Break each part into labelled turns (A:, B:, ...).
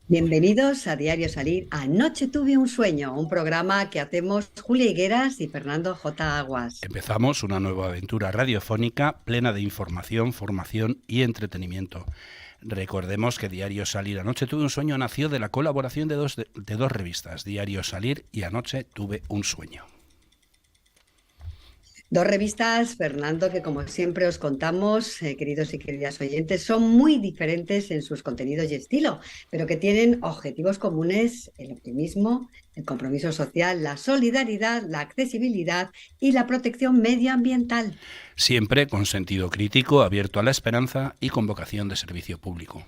A: Bienvenidos a Diario Salir. Anoche tuve un sueño, un programa que hacemos Julia Higueras y Fernando J. Aguas.
B: Empezamos una nueva aventura radiofónica plena de información, formación y entretenimiento. Recordemos que Diario Salir Anoche tuve un sueño nació de la colaboración de dos revistas, Diario Salir y Anoche tuve un sueño.
A: Dos revistas, Fernando, que como siempre os contamos, queridos y queridas oyentes, son muy diferentes en sus contenidos y estilo, pero que tienen objetivos comunes: el optimismo, el compromiso social, la solidaridad, la accesibilidad y la protección medioambiental.
B: Siempre con sentido crítico, abierto a la esperanza y con vocación de servicio público.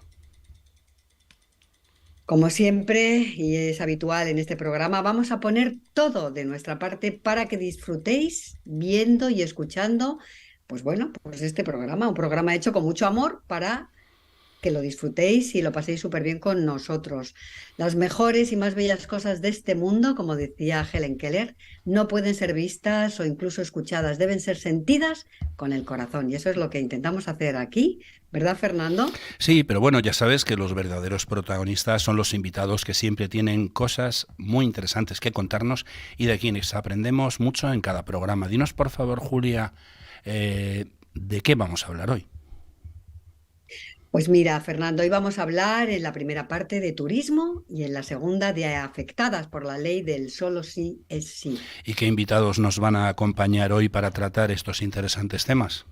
A: Como siempre, y es habitual en este programa, vamos a poner todo de nuestra parte para que disfrutéis viendo y escuchando, pues bueno, pues este programa, un programa hecho con mucho amor para que lo disfrutéis y lo paséis súper bien con nosotros. Las mejores y más bellas cosas de este mundo, como decía Helen Keller, no pueden ser vistas o incluso escuchadas, deben ser sentidas con el corazón. Y eso es lo que intentamos hacer aquí, ¿verdad, Fernando?
B: Sí, pero bueno, ya sabes que los verdaderos protagonistas son los invitados que siempre tienen cosas muy interesantes que contarnos y de quienes aprendemos mucho en cada programa. Dinos por favor, Julia, ¿de qué vamos a hablar hoy?
A: Pues mira, Fernando, hoy vamos a hablar en la primera parte de turismo y en la segunda de afectadas por la ley del solo sí es sí.
B: ¿Y qué invitados nos van a acompañar hoy para tratar estos interesantes temas?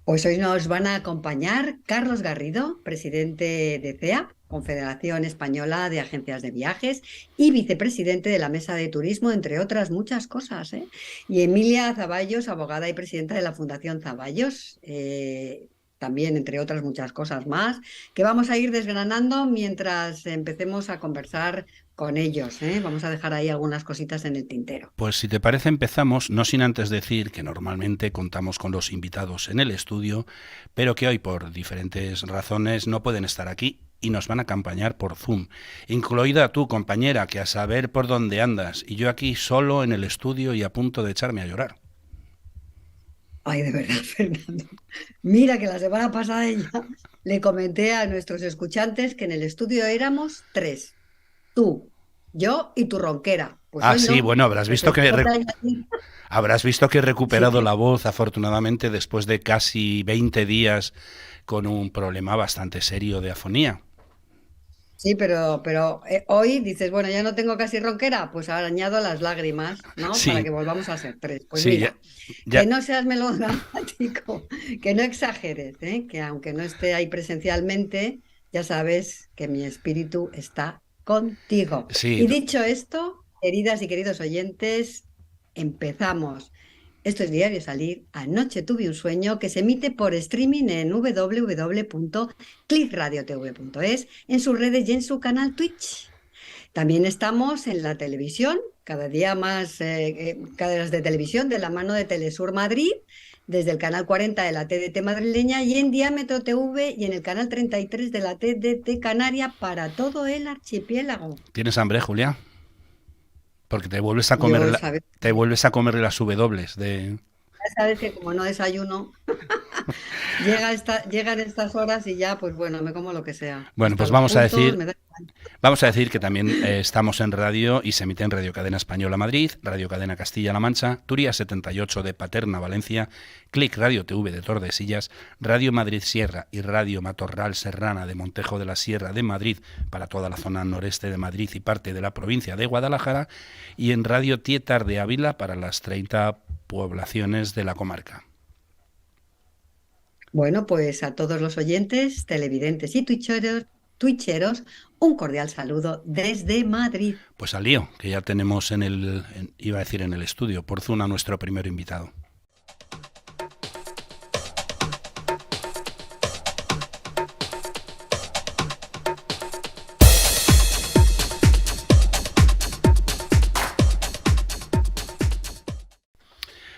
A: Pues hoy nos van a acompañar Carlos Garrido, presidente de CEA, Confederación Española de Agencias de Viajes, y vicepresidente de la Mesa de Turismo, entre otras muchas cosas, ¿eh? Y Emilia Zaballos, abogada y presidenta de la Fundación Zaballos, también entre otras muchas cosas más, que vamos a ir desgranando mientras empecemos a conversar con ellos, ¿eh? Vamos a dejar ahí algunas cositas en el tintero.
B: Pues si te parece empezamos, no sin antes decir que normalmente contamos con los invitados en el estudio, pero que hoy por diferentes razones no pueden estar aquí y nos van a acompañar por Zoom, incluida tu compañera, que a saber por dónde andas, y yo aquí solo en el estudio y a punto de echarme a llorar.
A: Ay, de verdad, Fernando. Mira que la semana pasada ya le comenté a nuestros escuchantes que en el estudio éramos tres: tú, yo y tu ronquera. Pues
B: Ah,
A: hoy
B: sí,
A: no.
B: bueno, habrás
A: Pues
B: visto
A: te
B: que
A: toca añadir.
B: he
A: Sí,
B: recuperado la voz, afortunadamente, después de casi 20 días con un problema bastante serio de afonía.
A: sí, pero hoy dices, bueno, ya no tengo casi ronquera, pues ahora añado las lágrimas, ¿no? Para
B: Sí,
A: que volvamos a ser tres. Pues
B: sí,
A: mira, que
B: ya,
A: no seas melodramático, que no exageres, ¿eh? Que aunque no esté ahí presencialmente, ya sabes que mi espíritu está contigo.
B: sí,
A: Y dicho esto, queridas y queridos oyentes, empezamos. Esto es Diario Salir. Anoche tuve un sueño, que se emite por streaming en www.clickradiotv.es, en sus redes y en su canal Twitch. También estamos en la televisión, cada día más cadenas de televisión de la mano de Telesur Madrid, desde el canal 40 de la TDT madrileña y en Diámetro TV y en el canal 33 de la TDT Canaria para todo el archipiélago.
B: ¿tienes hambre, Julia? Porque
A: Yo, sabes,
B: te vuelves a comer las W de...
A: sabes que como no desayuno, llegan estas horas y ya, pues bueno, me como lo que sea.
B: Bueno,
A: Hasta
B: pues
A: los frutos, me da igual.
B: vamos a decir que también estamos en radio y se emite en Radio Cadena Española Madrid, Radio Cadena Castilla-La Mancha, Turia 78 de Paterna, Valencia, Click Radio TV de Tordesillas, Radio Madrid Sierra y Radio Matorral Serrana de Montejo de la Sierra de Madrid para toda la zona noreste de Madrid y parte de la provincia de Guadalajara, y en Radio Tietar de Ávila para las 30 poblaciones de la comarca.
A: Bueno, pues a todos los oyentes, televidentes y twitcheros, un cordial saludo desde Madrid.
B: Pues al lío, que ya tenemos iba a decir en el estudio, por Zoom a nuestro primer invitado.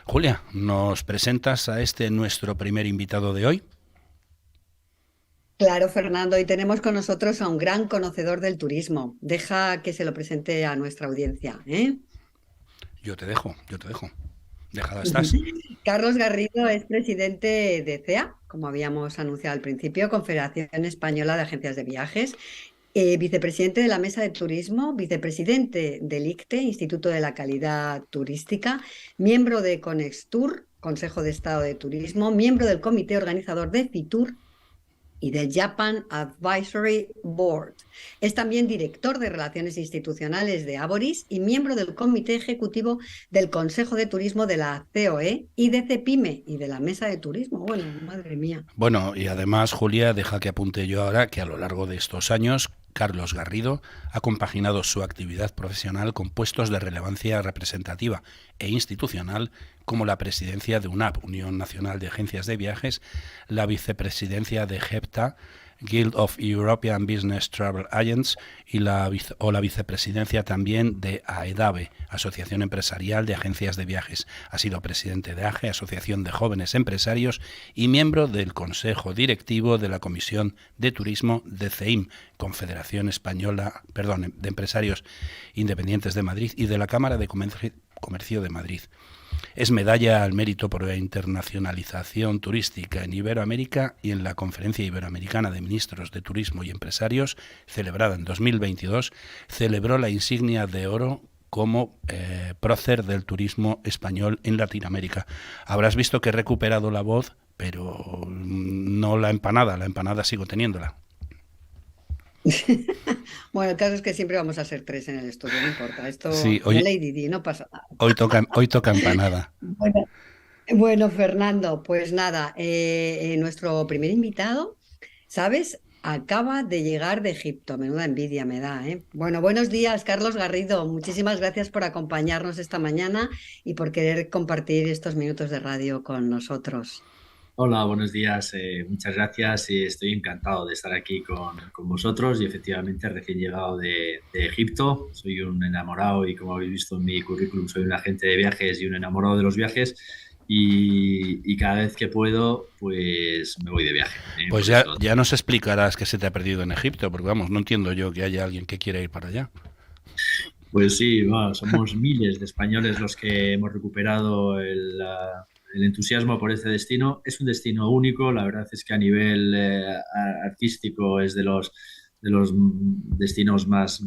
B: Julia, ¿nos presentas a este nuestro primer invitado de hoy?
A: Claro, Fernando, y tenemos con nosotros a un gran conocedor del turismo. Deja que se lo presente a nuestra audiencia, ¿eh?
B: Yo te dejo, yo te dejo. Dejada estás.
A: Carlos Garrido es presidente de CEA, como habíamos anunciado al principio, Confederación Española de Agencias de Viajes. Vicepresidente de la Mesa de Turismo, vicepresidente del ICTE, Instituto de la Calidad Turística, miembro de Conextur, Consejo de Estado de Turismo, miembro del comité organizador de FITUR y del Japan Advisory Board. Es también director de Relaciones Institucionales de Aboris y miembro del comité ejecutivo del Consejo de Turismo de la COE y de CEPIME y de la Mesa de Turismo. Bueno, madre mía.
B: Bueno, y además, Julia, deja que apunte yo ahora que a lo largo de estos años, Carlos Garrido ha compaginado su actividad profesional con puestos de relevancia representativa e institucional como la presidencia de UNAP, Unión Nacional de Agencias de Viajes, la vicepresidencia de GEPTA, Guild of European Business Travel Agents, y la vicepresidencia también de AEDAVE, Asociación Empresarial de Agencias de Viajes. Ha sido presidente de AGE, Asociación de Jóvenes Empresarios, y miembro del Consejo Directivo de la Comisión de Turismo de CEIM, Confederación Española, de Empresarios Independientes de Madrid, y de la Cámara de Comercio de Madrid. Es medalla al mérito por la internacionalización turística en Iberoamérica y en la Conferencia Iberoamericana de Ministros de Turismo y Empresarios, celebrada en 2022, celebró la insignia de oro como prócer del turismo español en Latinoamérica. Habrás visto que he recuperado la voz, pero no la empanada sigo teniéndola.
A: Bueno, el caso es que siempre vamos a ser tres en el estudio, no importa. Esto,
B: Sí,
A: de Lady Di, no pasa nada.
B: hoy toca empanada.
A: Bueno, bueno, Fernando, pues nada, nuestro primer invitado, ¿sabes? Acaba de llegar de Egipto. Menuda envidia me da, ¿eh? Bueno, buenos días, Carlos Garrido. Muchísimas gracias por acompañarnos esta mañana y por querer compartir estos minutos de radio con nosotros.
C: Hola, buenos días. Muchas gracias y estoy encantado de estar aquí con vosotros y efectivamente recién llegado de Egipto. Soy un enamorado y como habéis visto en mi currículum soy un agente de viajes y un enamorado de los viajes y cada vez que puedo pues me voy de viaje.
B: Pues ya nos explicarás qué se te ha perdido en Egipto, porque vamos, no entiendo yo que haya alguien que quiera ir para allá.
C: Pues sí, bueno, somos miles de españoles los que hemos recuperado el entusiasmo por este destino. Es un destino único, la verdad es que a nivel artístico es de los destinos más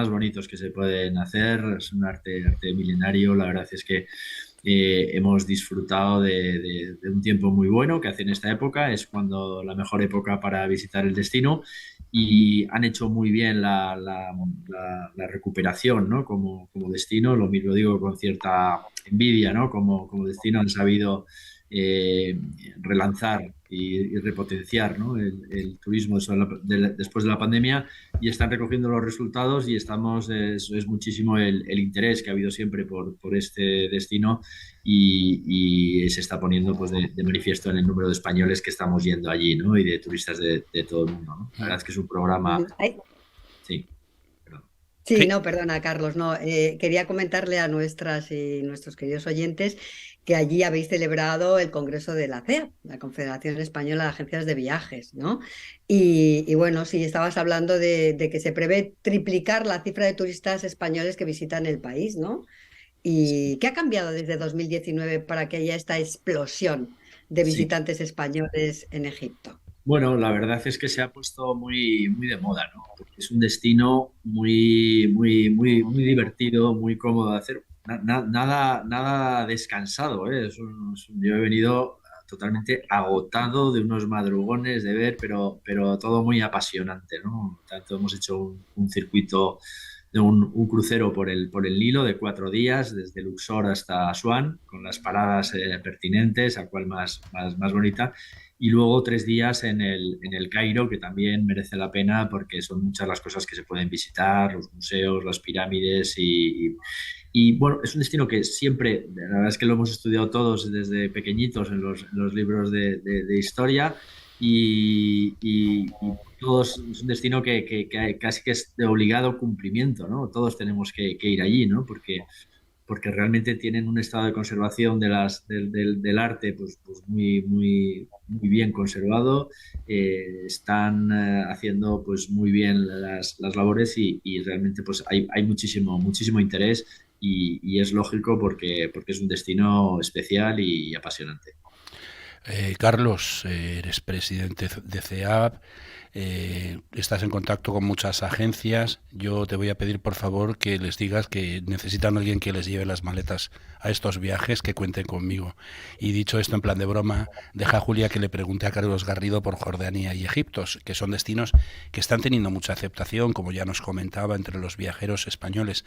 C: bonitos que se pueden hacer. Es un arte milenario, la verdad es que hemos disfrutado de un tiempo muy bueno que hace en esta época, es cuando la mejor época para visitar el destino y han hecho muy bien la recuperación, ¿no? Como destino, lo mismo digo con cierta envidia, ¿no? Como destino han sabido eh, relanzar y repotenciar, ¿no? el turismo después de la pandemia y están recogiendo los resultados y es muchísimo el interés que ha habido siempre por este destino y se está poniendo pues de manifiesto en el número de españoles que estamos yendo allí, ¿no? Y de turistas de todo el mundo, ¿no? La verdad es que es un programa... Sí.
A: Sí,
B: Sí.
A: no, perdona, Carlos, no. Quería comentarle a nuestras y nuestros queridos oyentes que allí habéis celebrado el Congreso de la CEA, la Confederación Española de Agencias de Viajes, ¿no? Y bueno, sí, estabas hablando de que se prevé triplicar la cifra de turistas españoles que visitan el país, ¿no? ¿Y qué ha cambiado desde 2019 para que haya esta explosión de
C: Sí.
A: visitantes españoles en Egipto?
C: Bueno, la verdad es que se ha puesto muy de moda, ¿no? Porque es un destino muy divertido, muy cómodo de hacer. Nada descansado, ¿eh? Yo he venido totalmente agotado de unos madrugones de ver, pero todo muy apasionante, ¿no? Tanto hemos hecho un circuito de un crucero por el Nilo de 4 días, desde Luxor hasta Asuán, con las paradas pertinentes, a cual más bonita y luego 3 días en el Cairo, que también merece la pena porque son muchas las cosas que se pueden visitar, los museos, las pirámides y, bueno, es un destino que siempre, la verdad es que lo hemos estudiado todos desde pequeñitos en los libros de historia y todos, es un destino que casi que es de obligado cumplimiento, ¿no? Todos tenemos que ir allí, ¿no? Porque realmente tienen un estado de conservación del arte pues muy bien conservado, están haciendo pues muy bien las labores y realmente pues hay muchísimo interés y es lógico porque es un destino especial y apasionante.
B: Carlos, eres presidente de CEAP, estás en contacto con muchas agencias. Yo te voy a pedir, por favor, que les digas que necesitan a alguien que les lleve las maletas a estos viajes, que cuenten conmigo. Y dicho esto en plan de broma, deja a Julia que le pregunte a Carlos Garrido por Jordania y Egipto, que son destinos que están teniendo mucha aceptación, como ya nos comentaba, entre los viajeros españoles.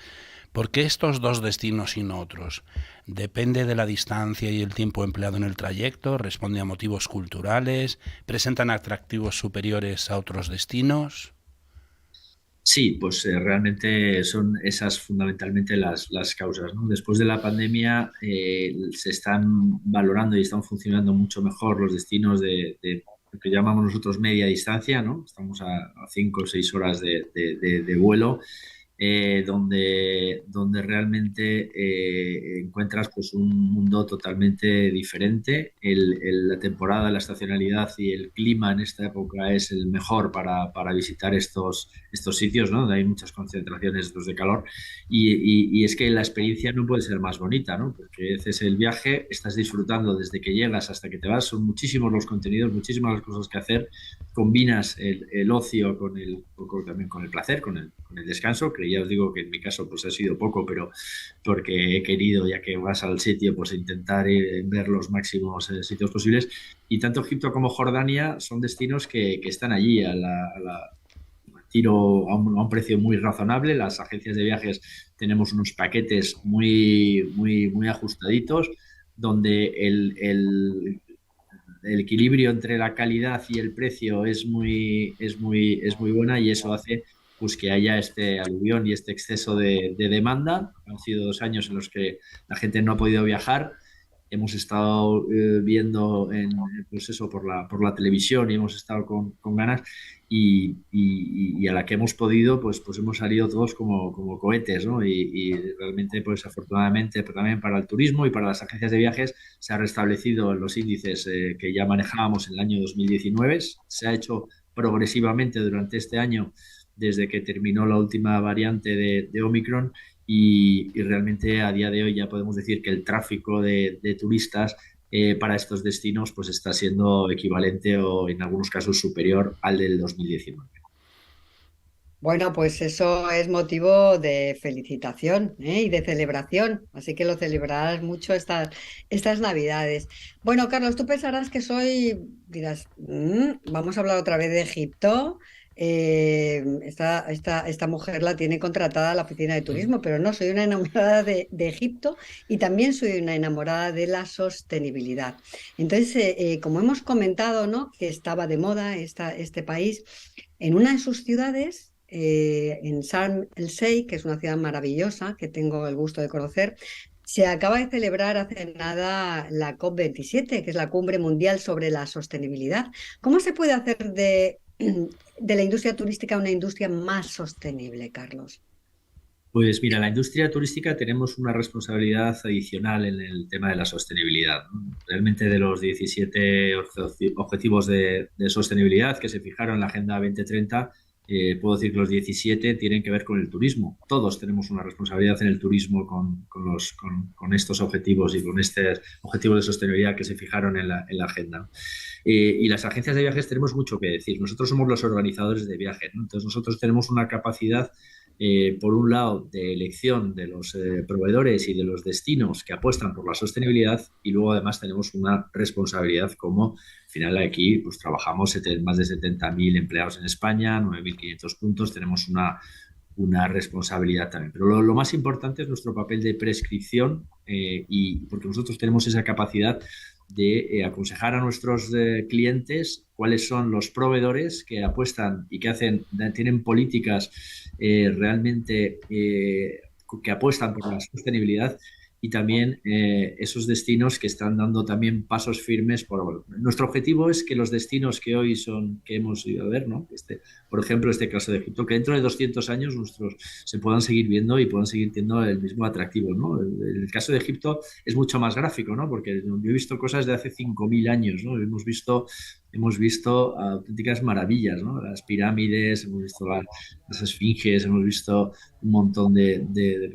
B: ¿Por qué estos dos destinos y no otros? ¿Depende de la distancia y el tiempo empleado en el trayecto? ¿Responde a motivos culturales? ¿Presentan atractivos superiores a otros destinos?
C: Sí, pues realmente son esas fundamentalmente las causas, ¿no? Después de la pandemia se están valorando y están funcionando mucho mejor los destinos de lo que llamamos nosotros media distancia, ¿no? Estamos a 5 o 6 horas de vuelo, donde realmente encuentras pues un mundo totalmente diferente. La temporada, la estacionalidad y el clima en esta época es el mejor para visitar estos sitios, ¿no? Donde hay muchas concentraciones de calor y es que la experiencia no puede ser más bonita, ¿no? Porque haces el viaje, estás disfrutando desde que llegas hasta que te vas, son muchísimos los contenidos, muchísimas las cosas que hacer, combinas el ocio también con el placer, con el descanso, que ya os digo que en mi caso pues ha sido poco, pero porque he querido, ya que vas al sitio, pues intentar ver los máximos sitios posibles. Y tanto Egipto como Jordania son destinos que están allí tiro a un precio muy razonable. Las agencias de viajes tenemos unos paquetes muy ajustaditos, donde el equilibrio entre la calidad y el precio es muy buena, y eso hace pues que haya este aluvión y este exceso de demanda. Han sido 2 años en los que la gente no ha podido viajar. Hemos estado viendo pues eso, por la televisión, y hemos estado con ganas, y a la que hemos podido, pues hemos salido todos como cohetes, ¿no? Y realmente, pues afortunadamente, pero también para el turismo y para las agencias de viajes, se ha restablecido los índices que ya manejábamos en el año 2019. Se ha hecho progresivamente durante este año, desde que terminó la última variante de Omicron, y realmente a día de hoy ya podemos decir que el tráfico de turistas para estos destinos pues está siendo equivalente o en algunos casos superior al del 2019.
A: Bueno, pues eso es motivo de felicitación, ¿eh? Y de celebración, así que lo celebrarás mucho estas Navidades. Bueno, Carlos, tú pensarás que dirás, vamos a hablar otra vez de Egipto. Esta mujer la tiene contratada la oficina de turismo, pero no, soy una enamorada de Egipto y también soy una enamorada de la sostenibilidad. Entonces, como hemos comentado, ¿no? Que estaba de moda este país, en una de sus ciudades, en Sharm el Sheikh, que es una ciudad maravillosa que tengo el gusto de conocer, se acaba de celebrar hace nada la COP27, que es la Cumbre Mundial sobre la Sostenibilidad. ¿Cómo se puede hacer de la industria turística una industria más sostenible, Carlos?
C: Pues mira, la industria turística tenemos una responsabilidad adicional en el tema de la sostenibilidad, ¿no? Realmente, de los 17 objetivos de sostenibilidad que se fijaron en la Agenda 2030, puedo decir que los 17 tienen que ver con el turismo. Todos tenemos una responsabilidad en el turismo con estos objetivos y con estos objetivos de sostenibilidad que se fijaron en la agenda. Y las agencias de viajes tenemos mucho que decir. Nosotros somos los organizadores de viajes, ¿no? Entonces nosotros tenemos una capacidad, por un lado, de elección de los proveedores y de los destinos que apuestan por la sostenibilidad, y luego además tenemos una responsabilidad como, al final, aquí pues trabajamos más de 70.000 empleados en España, 9.500 puntos, tenemos una responsabilidad también. Pero lo más importante es nuestro papel de prescripción, y porque nosotros tenemos esa capacidad de aconsejar a nuestros clientes cuáles son los proveedores que apuestan y que tienen políticas realmente que apuestan por la sostenibilidad, y también esos destinos que están dando también pasos firmes. Nuestro objetivo es que los destinos que hemos ido a ver, ¿no? Por ejemplo, este caso de Egipto, que dentro de 200 años se puedan seguir viendo y puedan seguir teniendo el mismo atractivo, ¿no? El caso de Egipto es mucho más gráfico, ¿no? Porque yo he visto cosas de hace 5.000 años, ¿no? Hemos visto hemos visto auténticas maravillas, ¿no? Las pirámides, hemos visto las esfinges, hemos visto un montón de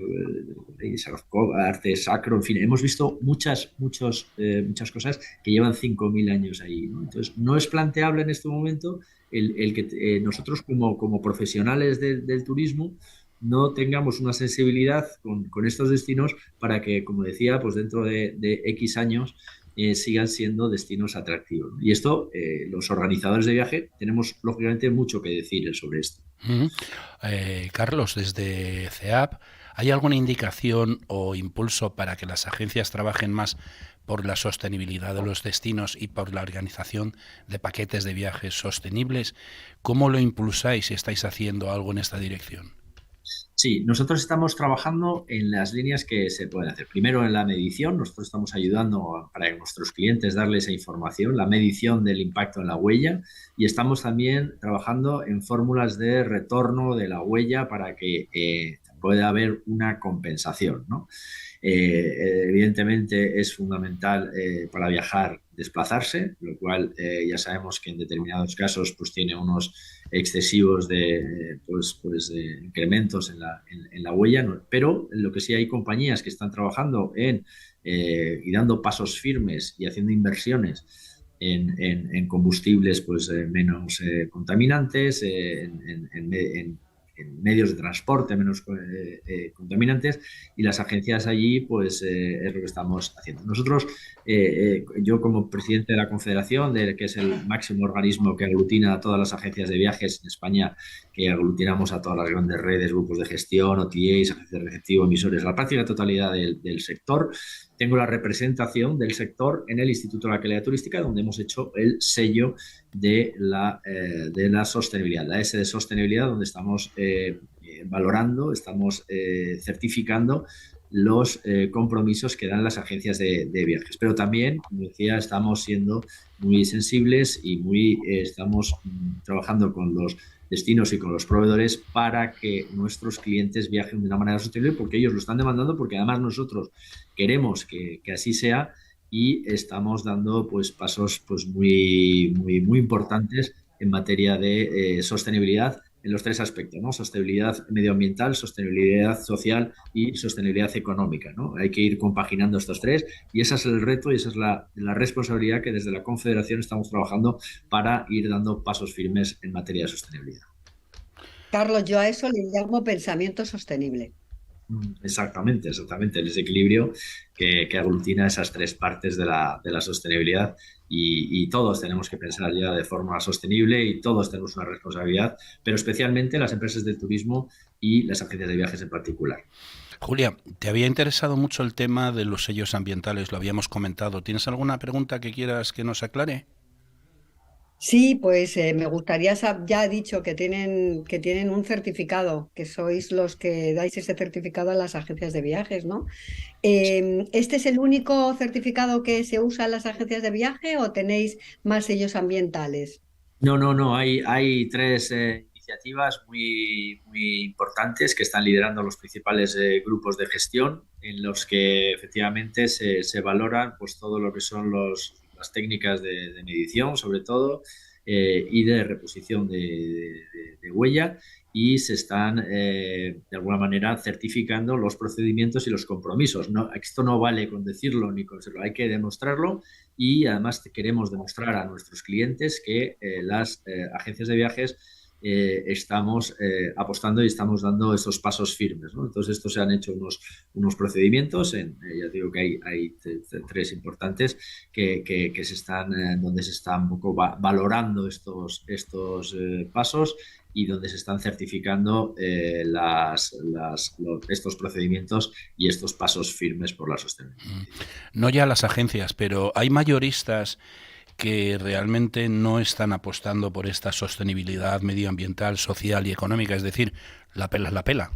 C: arte sacro, en fin, hemos visto muchas cosas que llevan 5.000 años ahí, ¿no? Entonces, no es planteable en este momento el que nosotros como profesionales del turismo no tengamos una sensibilidad con estos destinos para que, como decía, pues dentro de X años sigan siendo destinos atractivos. Y esto, los organizadores de viaje, tenemos lógicamente mucho que decir sobre esto.
B: Mm. Carlos, desde CEAP, ¿hay alguna indicación o impulso para que las agencias trabajen más por la sostenibilidad de los destinos y por la organización de paquetes de viajes sostenibles? ¿Cómo lo impulsáis si estáis haciendo algo en esta dirección?
C: Sí, nosotros estamos trabajando en las líneas que se pueden hacer. Primero en la medición, nosotros estamos ayudando para que nuestros clientes darles esa información, la medición del impacto en la huella, y estamos también trabajando en fórmulas de retorno de la huella para que pueda haber una compensación, ¿no? Evidentemente es fundamental para viajar desplazarse, lo cual ya sabemos que en determinados casos pues tiene unos excesivos de incrementos en la huella, ¿no? Pero lo que sí hay compañías que están trabajando y dando pasos firmes y haciendo inversiones en combustibles pues, menos contaminantes, en medios de transporte menos contaminantes, y las agencias allí pues es lo que estamos haciendo. Nosotros, yo como presidente de la Confederación, que es el máximo organismo que aglutina a todas las agencias de viajes en España, que aglutinamos a todas las grandes redes, grupos de gestión, OTAs, agencias de receptivo, emisores, la práctica totalidad del sector, tengo la representación del sector en el Instituto de la Calidad Turística, donde hemos hecho el sello de la sostenibilidad, la S de sostenibilidad, donde estamos valorando, estamos certificando los compromisos que dan las agencias de viajes. Pero también, como decía, estamos siendo muy sensibles y estamos trabajando con los destinos y con los proveedores para que nuestros clientes viajen de una manera sostenible, porque ellos lo están demandando, porque además nosotros queremos que así sea, y estamos dando pues pasos pues muy importantes en materia de sostenibilidad en los tres aspectos, ¿no? Sostenibilidad medioambiental, sostenibilidad social y sostenibilidad económica, ¿no? Hay que ir compaginando estos tres, y ese es el reto y esa es la responsabilidad que desde la Confederación estamos trabajando para ir dando pasos firmes en materia de sostenibilidad.
A: Carlos, yo a eso le llamo pensamiento sostenible.
C: Exactamente, el desequilibrio que aglutina esas tres partes de la sostenibilidad, y todos tenemos que pensar ya de forma sostenible y todos tenemos una responsabilidad, pero especialmente las empresas del turismo y las agencias de viajes en particular.
B: Julia, te había interesado mucho el tema de los sellos ambientales, lo habíamos comentado. ¿Tienes alguna pregunta que quieras que nos aclare?
A: Sí, pues me gustaría saber, ya ha dicho que tienen un certificado, que sois los que dais ese certificado a las agencias de viajes, ¿no? ¿Este es el único certificado que se usa en las agencias de viaje o tenéis más sellos ambientales?
C: No, no, no. Hay tres iniciativas muy importantes que están liderando los principales grupos de gestión, en los que efectivamente se valoran pues todo lo que son las técnicas de medición, sobre todo, y de reposición de huella, y se están de alguna manera certificando los procedimientos y los compromisos. No, esto no vale con decirlo ni con serlo, hay que demostrarlo, y además queremos demostrar a nuestros clientes que las agencias de viajes estamos apostando y estamos dando esos pasos firmes, ¿no? Entonces, estos se han hecho unos procedimientos, ya digo que hay tres importantes que se están, donde se están un poco valorando estos pasos, y donde se están certificando estos procedimientos y estos pasos firmes por la sostenibilidad.
B: No ya las agencias, pero hay mayoristas que realmente no están apostando por esta sostenibilidad medioambiental, social y económica, es decir, la pela es la pela.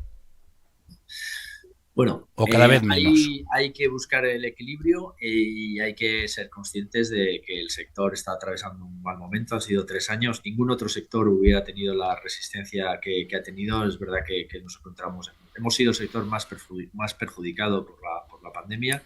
C: Bueno,
B: O cada vez menos.
C: hay que buscar el equilibrio y hay que ser conscientes de que el sector está atravesando un mal momento. Han sido 3 años. Ningún otro sector hubiera tenido la resistencia que ha tenido. Es verdad que nos encontramos, hemos sido el sector más perjudicado por la pandemia.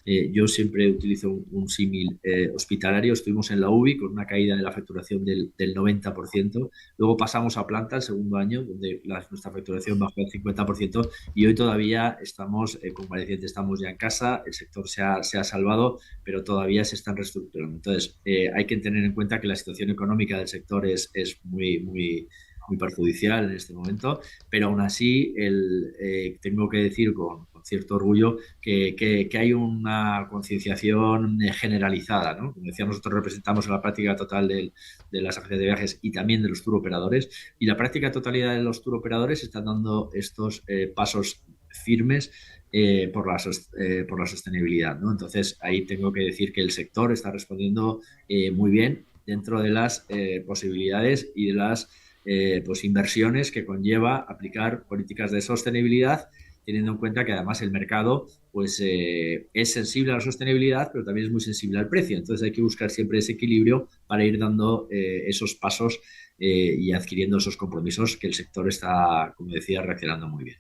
C: Yo siempre utilizo un símil hospitalario. Estuvimos en la UBI con una caída de la facturación del 90%. Luego pasamos a planta el segundo año, donde nuestra facturación bajó al 50%, y hoy todavía estamos convalecientes, estamos ya en casa, el sector se ha salvado, pero todavía se están reestructurando. Entonces, hay que tener en cuenta que la situación económica del sector es muy perjudicial en este momento, pero aún así tengo que decir con cierto orgullo que hay una concienciación generalizada, ¿no? Como decía, nosotros representamos a la práctica total de las agencias de viajes y también de los turoperadores, y la práctica totalidad de los turoperadores están dando estos pasos firmes por la sostenibilidad, ¿no? Entonces, ahí tengo que decir que el sector está respondiendo muy bien dentro de las posibilidades y de las pues inversiones que conlleva aplicar políticas de sostenibilidad, teniendo en cuenta que además el mercado pues es sensible a la sostenibilidad, pero también es muy sensible al precio. Entonces hay que buscar siempre ese equilibrio para ir dando esos pasos y adquiriendo esos compromisos que el sector está, como decía, reaccionando muy bien.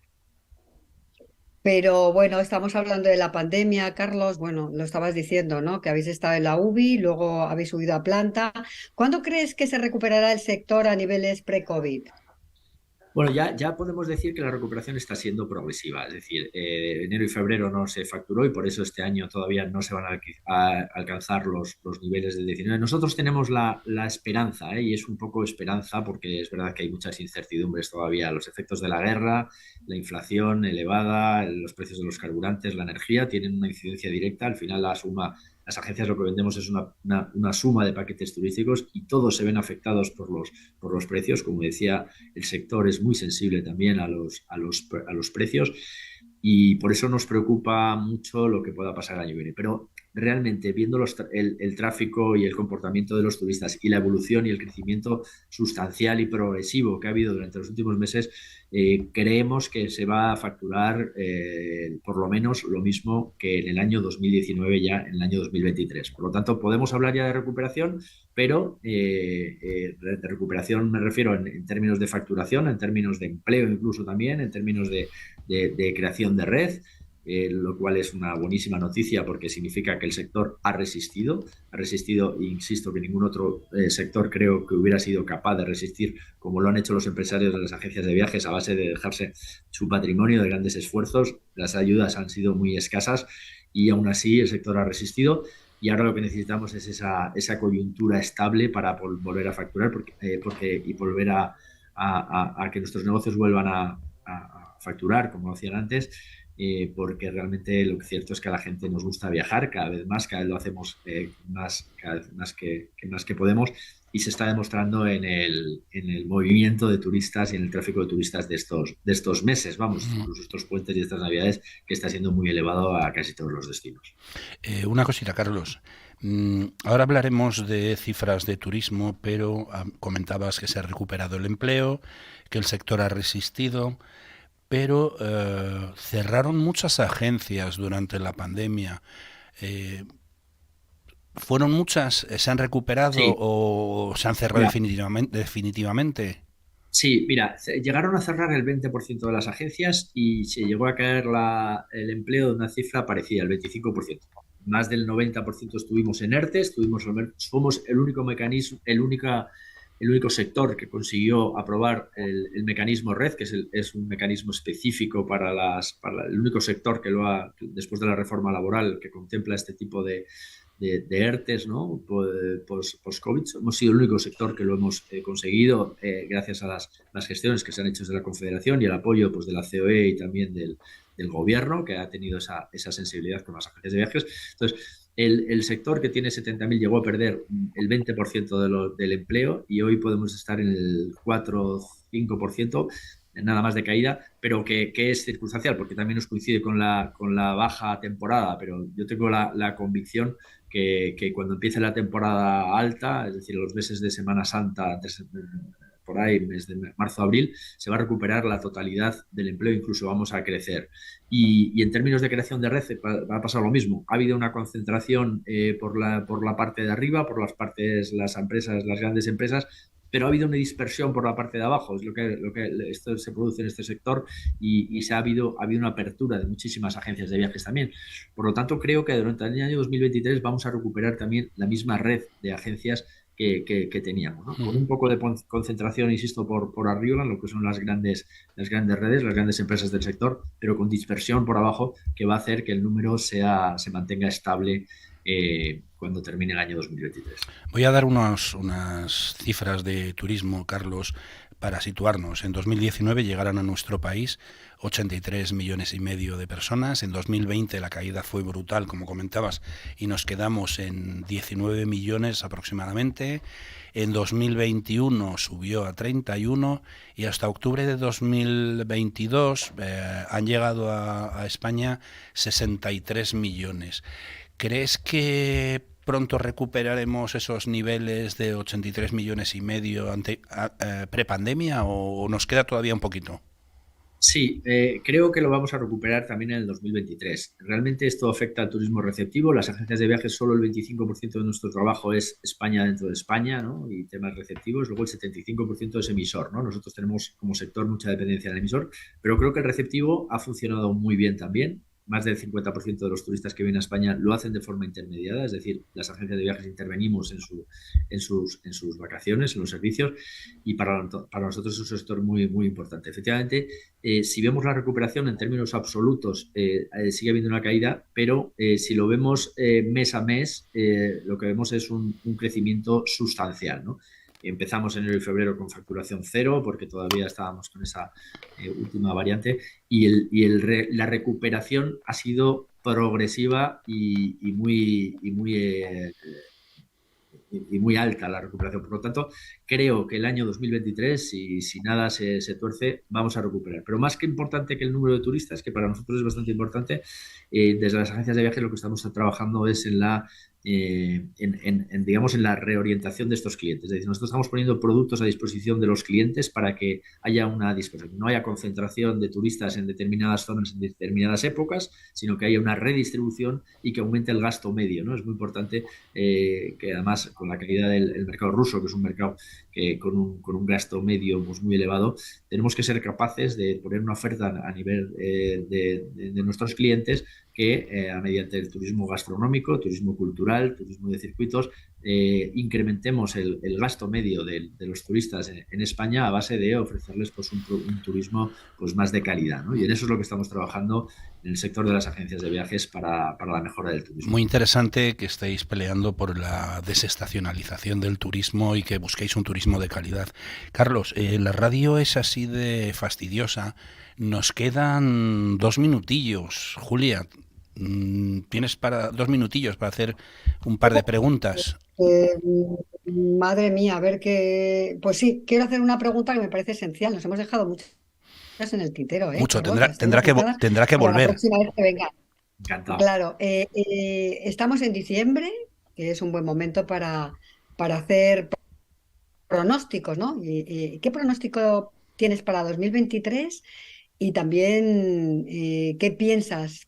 A: Pero bueno, estamos hablando de la pandemia, Carlos. Bueno, lo estabas diciendo, ¿no? Que habéis estado en la UBI, luego habéis subido a planta. ¿Cuándo crees que se recuperará el sector a niveles pre-COVID?
C: Bueno, ya podemos decir que la recuperación está siendo progresiva, es decir, enero y febrero no se facturó y por eso este año todavía no se van a alcanzar los niveles del 19. Nosotros tenemos la esperanza, y es un poco esperanza porque es verdad que hay muchas incertidumbres todavía, los efectos de la guerra, la inflación elevada, los precios de los carburantes, la energía, tienen una incidencia directa, al final la suma. Las agencias lo que vendemos es una suma de paquetes turísticos y todos se ven afectados por los precios. Como decía, el sector es muy sensible también a los precios y por eso nos preocupa mucho lo que pueda pasar el año que viene. Pero realmente viendo el tráfico y el comportamiento de los turistas y la evolución y el crecimiento sustancial y progresivo que ha habido durante los últimos meses, creemos que se va a facturar por lo menos lo mismo que en el año 2019 ya en el año 2023. Por lo tanto, podemos hablar ya de recuperación, pero de recuperación me refiero en términos de facturación, en términos de empleo incluso también, en términos de creación de red, lo cual es una buenísima noticia porque significa que el sector ha resistido, insisto, que ningún otro sector creo que hubiera sido capaz de resistir como lo han hecho los empresarios de las agencias de viajes a base de dejarse su patrimonio de grandes esfuerzos. Las ayudas han sido muy escasas y aún así el sector ha resistido. Y ahora lo que necesitamos es esa coyuntura estable para volver a facturar y volver a que nuestros negocios vuelvan a facturar como hacían antes, porque realmente lo cierto es que a la gente nos gusta viajar cada vez más, cada vez lo hacemos cada vez más que podemos, y se está demostrando en el movimiento de turistas y en el tráfico de turistas de estos meses, vamos, incluso estos puentes y estas navidades, que está siendo muy elevado a casi todos los destinos.
B: Una cosita, Carlos. Ahora hablaremos de cifras de turismo, pero comentabas que se ha recuperado el empleo, que el sector ha resistido, pero cerraron muchas agencias durante la pandemia. ¿Fueron muchas? ¿Se han recuperado
C: Sí,
B: o se han cerrado
C: mira,
B: definitivamente?
C: sí, mira, llegaron a cerrar el 20% de las agencias y se llegó a caer el empleo de una cifra parecida, el 25%. Más del 90% estuvimos en ERTE, somos el único mecanismo, el único sector que consiguió aprobar el mecanismo RED, que es un mecanismo específico para el único sector que después de la reforma laboral, que contempla este tipo de ERTES, ¿no? Post-COVID. Hemos sido el único sector que lo hemos conseguido gracias a las gestiones que se han hecho desde la Confederación y el apoyo pues, de la COE y también del gobierno, que ha tenido esa sensibilidad con las agencias de viajes. Entonces, el sector que tiene 70.000 llegó a perder el 20% del empleo y hoy podemos estar en el 4 o 5% nada más de caída, pero que es circunstancial, porque también nos coincide con la baja temporada, pero yo tengo la convicción que cuando empiece la temporada alta, es decir, los meses de Semana Santa, por ahí, mes de marzo-abril, se va a recuperar la totalidad del empleo, incluso vamos a crecer. Y en términos de creación de red va a pasar lo mismo. Ha habido una concentración por la parte de arriba, por las partes, las empresas, las grandes empresas, pero ha habido una dispersión por la parte de abajo, es lo que esto se produce en este sector y ha habido una apertura de muchísimas agencias de viajes también. Por lo tanto, creo que durante el año 2023 vamos a recuperar también la misma red de agencias que teníamos, ¿no? Con un poco de concentración, insisto, por arriba, en lo que son las grandes redes, las grandes empresas del sector, pero con dispersión por abajo, que va a hacer que el número se mantenga estable cuando termine el año 2023.
B: Voy a dar unas cifras de turismo, Carlos, para situarnos. En 2019 llegaron a nuestro país 83,5 millones de personas. En 2020 la caída fue brutal, como comentabas, y nos quedamos en 19 millones aproximadamente. En 2021 subió a 31 y hasta octubre de 2022 han llegado a España 63 millones. ¿Crees que pronto recuperaremos esos niveles de 83,5 millones prepandemia o nos queda todavía un poquito?
C: Sí, creo que lo vamos a recuperar también en el 2023. Realmente esto afecta al turismo receptivo. Las agencias de viajes, solo el 25% de nuestro trabajo es España dentro de España, ¿no? Y temas receptivos. Luego el 75% es emisor, ¿no? Nosotros tenemos como sector mucha dependencia del emisor, pero creo que el receptivo ha funcionado muy bien también. Más del 50% de los turistas que vienen a España lo hacen de forma intermediada, es decir, las agencias de viajes intervenimos en sus vacaciones, en los servicios, y para nosotros es un sector muy, muy importante. Efectivamente, si vemos la recuperación en términos absolutos, sigue habiendo una caída, pero si lo vemos mes a mes, lo que vemos es un crecimiento sustancial, ¿no? Empezamos enero y febrero con facturación cero porque todavía estábamos con esa última variante la recuperación ha sido progresiva y muy alta la recuperación. Por lo tanto, creo que el año 2023, si nada se tuerce, vamos a recuperar. Pero más que importante que el número de turistas, que para nosotros es bastante importante, desde las agencias de viajes lo que estamos trabajando es digamos, en la reorientación de estos clientes. Es decir, nosotros estamos poniendo productos a disposición de los clientes para que haya una dispersión, no haya concentración de turistas en determinadas zonas en determinadas épocas, sino que haya una redistribución y que aumente el gasto medio, ¿no? Es muy importante que además con la caída del mercado ruso, que es un mercado que con un gasto medio pues, muy elevado, tenemos que ser capaces de poner una oferta a nivel de nuestros clientes que mediante el turismo gastronómico, turismo cultural, turismo de circuitos, incrementemos el gasto medio de los turistas en España a base de ofrecerles pues, un turismo pues, más de calidad, ¿no? Y en eso es lo que estamos trabajando en el sector de las agencias de viajes para la mejora del turismo.
B: Muy interesante que estéis peleando por la desestacionalización del turismo y que busquéis un turismo de calidad. Carlos, la radio es así de fastidiosa. Nos quedan 2 minutillos. Julia, ¿tienes 2 minutillos para hacer un par de preguntas?
A: Madre mía, a ver qué. Pues sí, quiero hacer una pregunta que me parece esencial. Nos hemos dejado muchas en el tintero, ¿eh,
B: Mucho,
A: Carlos? Las tengo
B: tendrá que
A: para la
B: volver.
A: próxima vez que venga.
C: Encantado.
A: Claro, estamos en diciembre, que es un buen momento para hacer pronósticos, ¿no? ¿Qué pronóstico tienes para 2023? Y también, ¿qué piensas?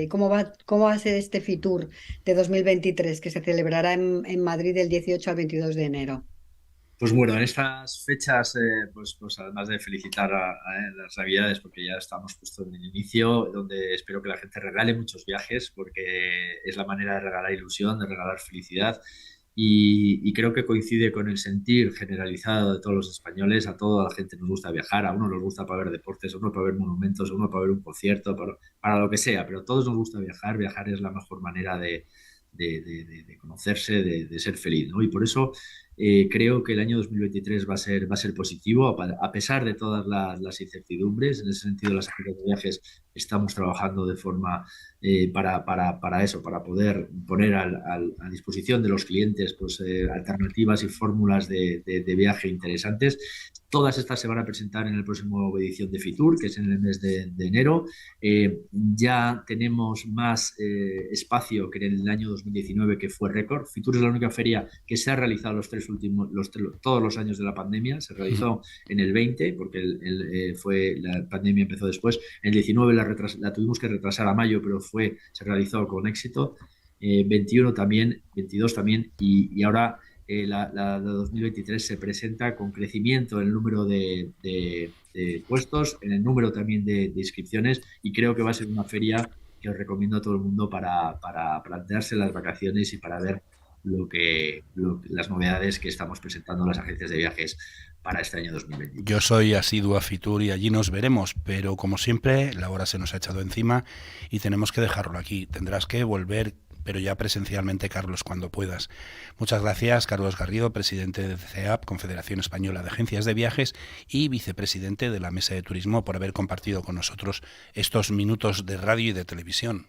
A: ¿Cómo va a ser este Fitur de 2023 que se celebrará en Madrid del 18 al 22 de enero?
C: Pues bueno, en estas fechas, pues además de felicitar a las Navidades, porque ya estamos justo en el inicio, donde espero que la gente regale muchos viajes, porque es la manera de regalar ilusión, de regalar felicidad. Y creo que coincide con el sentir generalizado de todos los españoles. A toda la gente nos gusta viajar, a uno nos gusta para ver deportes, a uno para ver monumentos, a uno para ver un concierto, para lo que sea, pero a todos nos gusta viajar. Viajar es la mejor manera de conocerse, de ser feliz, ¿no? Y por eso creo que el año 2023 va a ser positivo, a pesar de todas las incertidumbres. En ese sentido, las agencias de viajes estamos trabajando de forma para eso, para poder poner a disposición de los clientes pues, alternativas y fórmulas de viaje interesantes. Todas estas se van a presentar en el próximo edición de Fitur, que es en el mes de enero. Ya tenemos más espacio que en el año 2019, que fue récord. Fitur es la única feria que se ha realizado todos los años de la pandemia. Se realizó en el 20, porque la pandemia empezó después. En el 19 la tuvimos que retrasar a mayo, pero se realizó con éxito. 21 también, 22 también, y ahora la de 2023 se presenta con crecimiento en el número de puestos, en el número también de inscripciones, y creo que va a ser una feria que os recomiendo a todo el mundo para plantearse las vacaciones y para ver las novedades que estamos presentando las agencias de viajes para este año 2023.
B: Yo soy asiduo a Fitur y allí nos veremos, pero como siempre, la hora se nos ha echado encima y tenemos que dejarlo aquí. Tendrás que volver, pero ya presencialmente, Carlos, cuando puedas. Muchas gracias, Carlos Garrido, presidente de CEAP, Confederación Española de Agencias de Viajes, y vicepresidente de la Mesa de Turismo, por haber compartido con nosotros estos minutos de radio y de televisión.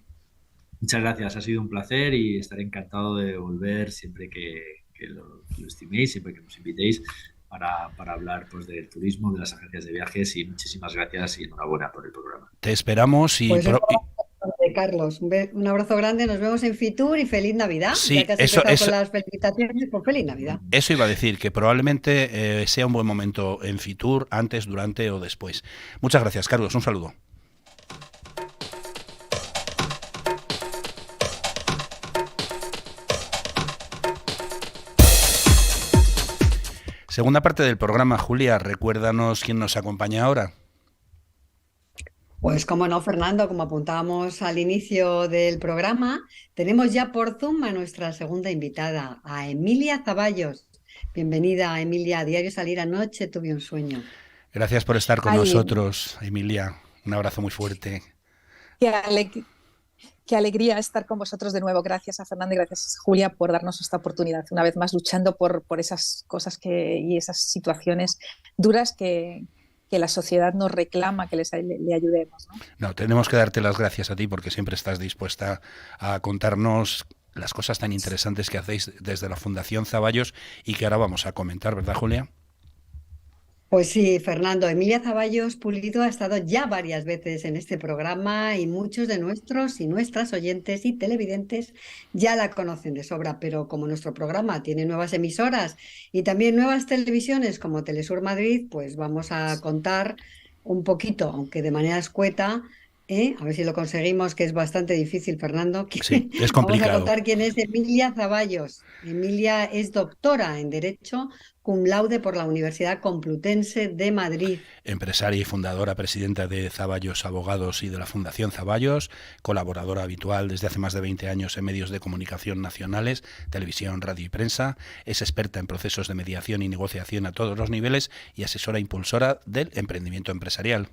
C: Muchas gracias, ha sido un placer y estaré encantado de volver siempre que lo estiméis, siempre que nos invitéis para hablar pues, del turismo, de las agencias de viajes, y muchísimas gracias y enhorabuena por el programa.
B: Te esperamos y...
A: Pues Carlos, un abrazo grande, nos vemos en Fitur y feliz Navidad.
B: Sí,
A: ya que has empezado con las felicitaciones, pues feliz Navidad.
B: Eso iba a decir, que probablemente sea un buen momento en Fitur, antes, durante o después. Muchas gracias, Carlos, un saludo. Segunda parte del programa, Julia, recuérdanos quién nos acompaña ahora.
A: Pues cómo no, Fernando, como apuntábamos al inicio del programa, tenemos ya por Zoom a nuestra segunda invitada, a Emilia Zaballos. Bienvenida, Emilia, a Diario Salir Anoche, tuve un sueño.
B: Gracias por estar con nosotros, Emilia. Un abrazo muy fuerte.
D: Qué alegría estar con vosotros de nuevo. Gracias a Fernando y gracias a Julia por darnos esta oportunidad, una vez más luchando por esas cosas y esas situaciones duras que la sociedad nos reclama que le ayudemos, ¿no?
B: No, tenemos que darte las gracias a ti porque siempre estás dispuesta a contarnos las cosas tan interesantes que hacéis desde la Fundación Zaballos y que ahora vamos a comentar, ¿verdad, Julia?
A: Pues sí, Fernando, Emilia Zaballos Pulido ha estado ya varias veces en este programa y muchos de nuestros y nuestras oyentes y televidentes ya la conocen de sobra, pero como nuestro programa tiene nuevas emisoras y también nuevas televisiones como Telesur Madrid, pues vamos a contar un poquito, aunque de manera escueta, a ver si lo conseguimos, que es bastante difícil, Fernando.
B: Sí, es complicado.
A: Vamos a contar quién es Emilia Zaballos. Emilia es doctora en Derecho, cum laude por la Universidad Complutense de Madrid.
B: Empresaria y fundadora, presidenta de Zaballos Abogados y de la Fundación Zaballos, colaboradora habitual desde hace más de 20 años en medios de comunicación nacionales, televisión, radio y prensa, es experta en procesos de mediación y negociación a todos los niveles y asesora impulsora del emprendimiento empresarial.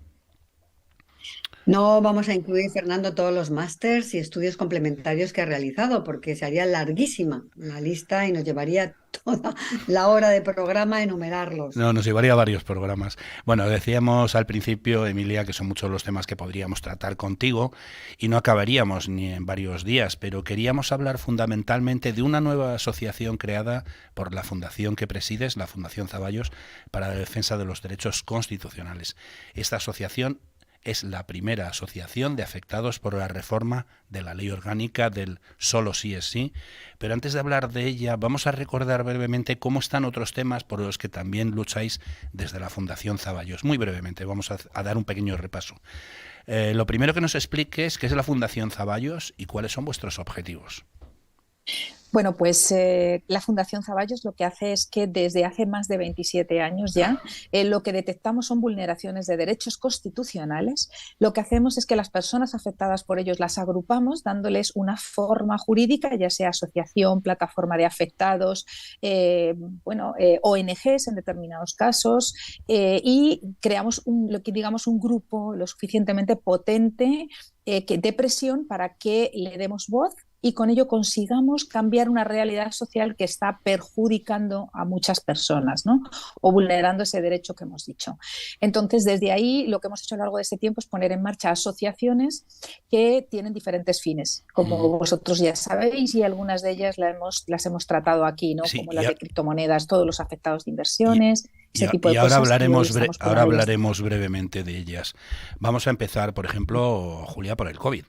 A: No vamos a incluir, Fernando, todos los másters y estudios complementarios que ha realizado, porque se haría larguísima la lista y nos llevaría toda la hora de programa a enumerarlos.
B: No, nos llevaría varios programas. Bueno, decíamos al principio, Emilia, que son muchos los temas que podríamos tratar contigo y no acabaríamos ni en varios días, pero queríamos hablar fundamentalmente de una nueva asociación creada por la fundación que presides, la Fundación Zaballos, para la defensa de los derechos constitucionales. Esta asociación es la primera asociación de afectados por la reforma de la ley orgánica del solo sí es sí, pero antes de hablar de ella vamos a recordar brevemente cómo están otros temas por los que también lucháis desde la Fundación Zaballos. Muy brevemente, vamos a dar un pequeño repaso. Lo primero que nos expliques qué es la Fundación Zaballos y cuáles son vuestros objetivos.
D: Bueno, pues la Fundación Zaballos lo que hace es que desde hace más de 27 años ya lo que detectamos son vulneraciones de derechos constitucionales. Lo que hacemos es que las personas afectadas por ellos las agrupamos dándoles una forma jurídica, ya sea asociación, plataforma de afectados, ONGs en determinados casos, y creamos lo que digamos un grupo lo suficientemente potente de presión para que le demos voz y con ello consigamos cambiar una realidad social que está perjudicando a muchas personas, ¿no? O vulnerando ese derecho que hemos dicho. Entonces, desde ahí, lo que hemos hecho a lo largo de este tiempo es poner en marcha asociaciones que tienen diferentes fines, como vosotros ya sabéis, y algunas de ellas las hemos tratado aquí, ¿no? Sí, como las de criptomonedas, todos los afectados de inversiones, ese tipo de
B: cosas.
D: Ahora
B: hablaremos brevemente de ellas. Vamos a empezar, por ejemplo, Julia, por el COVID.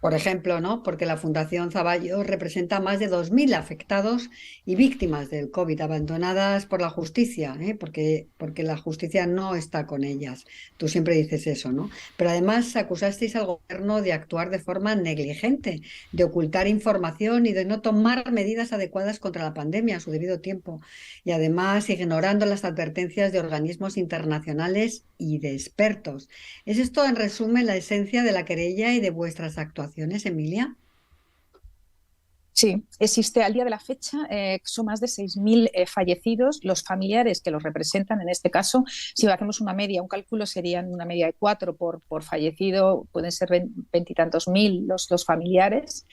A: Por ejemplo, ¿no? Porque la Fundación Zaballos representa a más de 2.000 afectados y víctimas del COVID abandonadas por la justicia, ¿eh? Porque la justicia no está con ellas. Tú siempre dices eso, ¿no? Pero además acusasteis al gobierno de actuar de forma negligente, de ocultar información y de no tomar medidas adecuadas contra la pandemia a su debido tiempo. Y además ignorando las advertencias de organismos internacionales y de expertos. ¿Es esto, en resumen, la esencia de la querella y de vuestras actuaciones, Emilia?
D: Sí, existe al día de la fecha, son más de 6.000 fallecidos, los familiares que los representan, en este caso, si hacemos una media, un cálculo serían una media de 4 por fallecido, pueden ser veintitantos mil los familiares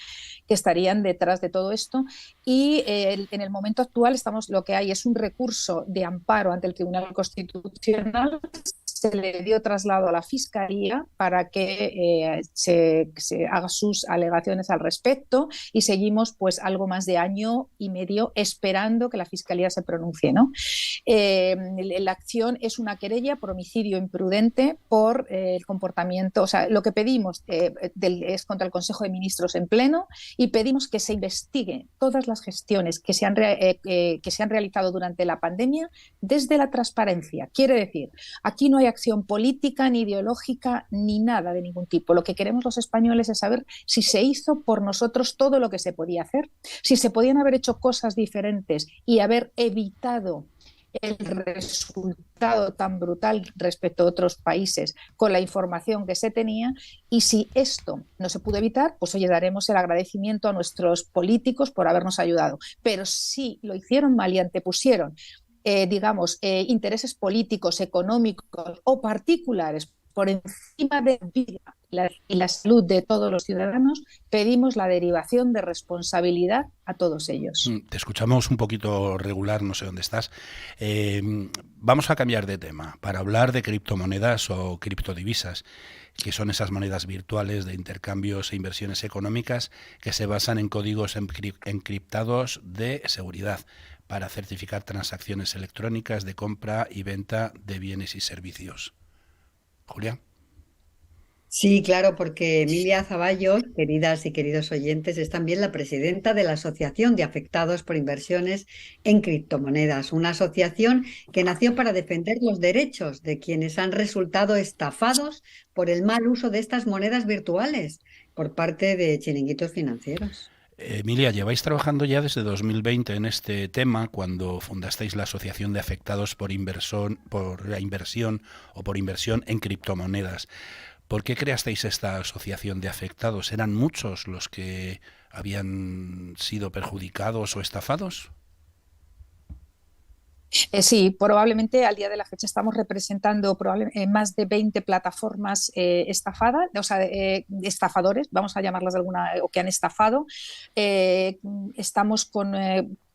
D: que estarían detrás de todo esto. Y en el momento actual lo que hay es un recurso de amparo ante el Tribunal Constitucional. Se le dio traslado a la Fiscalía para que se haga sus alegaciones al respecto y seguimos pues algo más de año y medio esperando que la Fiscalía se pronuncie, ¿no? La acción es una querella por homicidio imprudente por el comportamiento, o sea, lo que pedimos es contra el Consejo de Ministros en pleno y pedimos que se investigue todas las gestiones que se han realizado durante la pandemia desde la transparencia. Quiere decir, aquí no hay acción política, ni ideológica, ni nada de ningún tipo. Lo que queremos los españoles es saber si se hizo por nosotros todo lo que se podía hacer, si se podían haber hecho cosas diferentes y haber evitado el resultado tan brutal respecto a otros países con la información que se tenía, y si esto no se pudo evitar, pues oye, daremos el agradecimiento a nuestros políticos por habernos ayudado. Pero si lo hicieron mal y antepusieron intereses políticos, económicos o particulares por encima de la vida y la salud de todos los ciudadanos, pedimos la derivación de responsabilidad a todos ellos.
B: Te escuchamos un poquito regular, no sé dónde estás. Vamos a cambiar de tema para hablar de criptomonedas o criptodivisas, que son esas monedas virtuales de intercambios e inversiones económicas que se basan en códigos encriptados de seguridad para certificar transacciones electrónicas de compra y venta de bienes y servicios. Julia.
A: Sí, claro, porque Emilia Zaballos, queridas y queridos oyentes, es también la presidenta de la Asociación de Afectados por Inversiones en Criptomonedas, una asociación que nació para defender los derechos de quienes han resultado estafados por el mal uso de estas monedas virtuales por parte de chiringuitos financieros.
B: Emilia, lleváis trabajando ya desde 2020 en este tema, cuando fundasteis la Asociación de Afectados por la Inversión o por Inversión en Criptomonedas. ¿Por qué creasteis esta asociación de afectados? ¿Eran muchos los que habían sido perjudicados o estafados?
D: Sí, probablemente al día de la fecha estamos representando más de 20 plataformas estafadas, o sea, estafadores, vamos a llamarlas de alguna, o que han estafado. Estamos con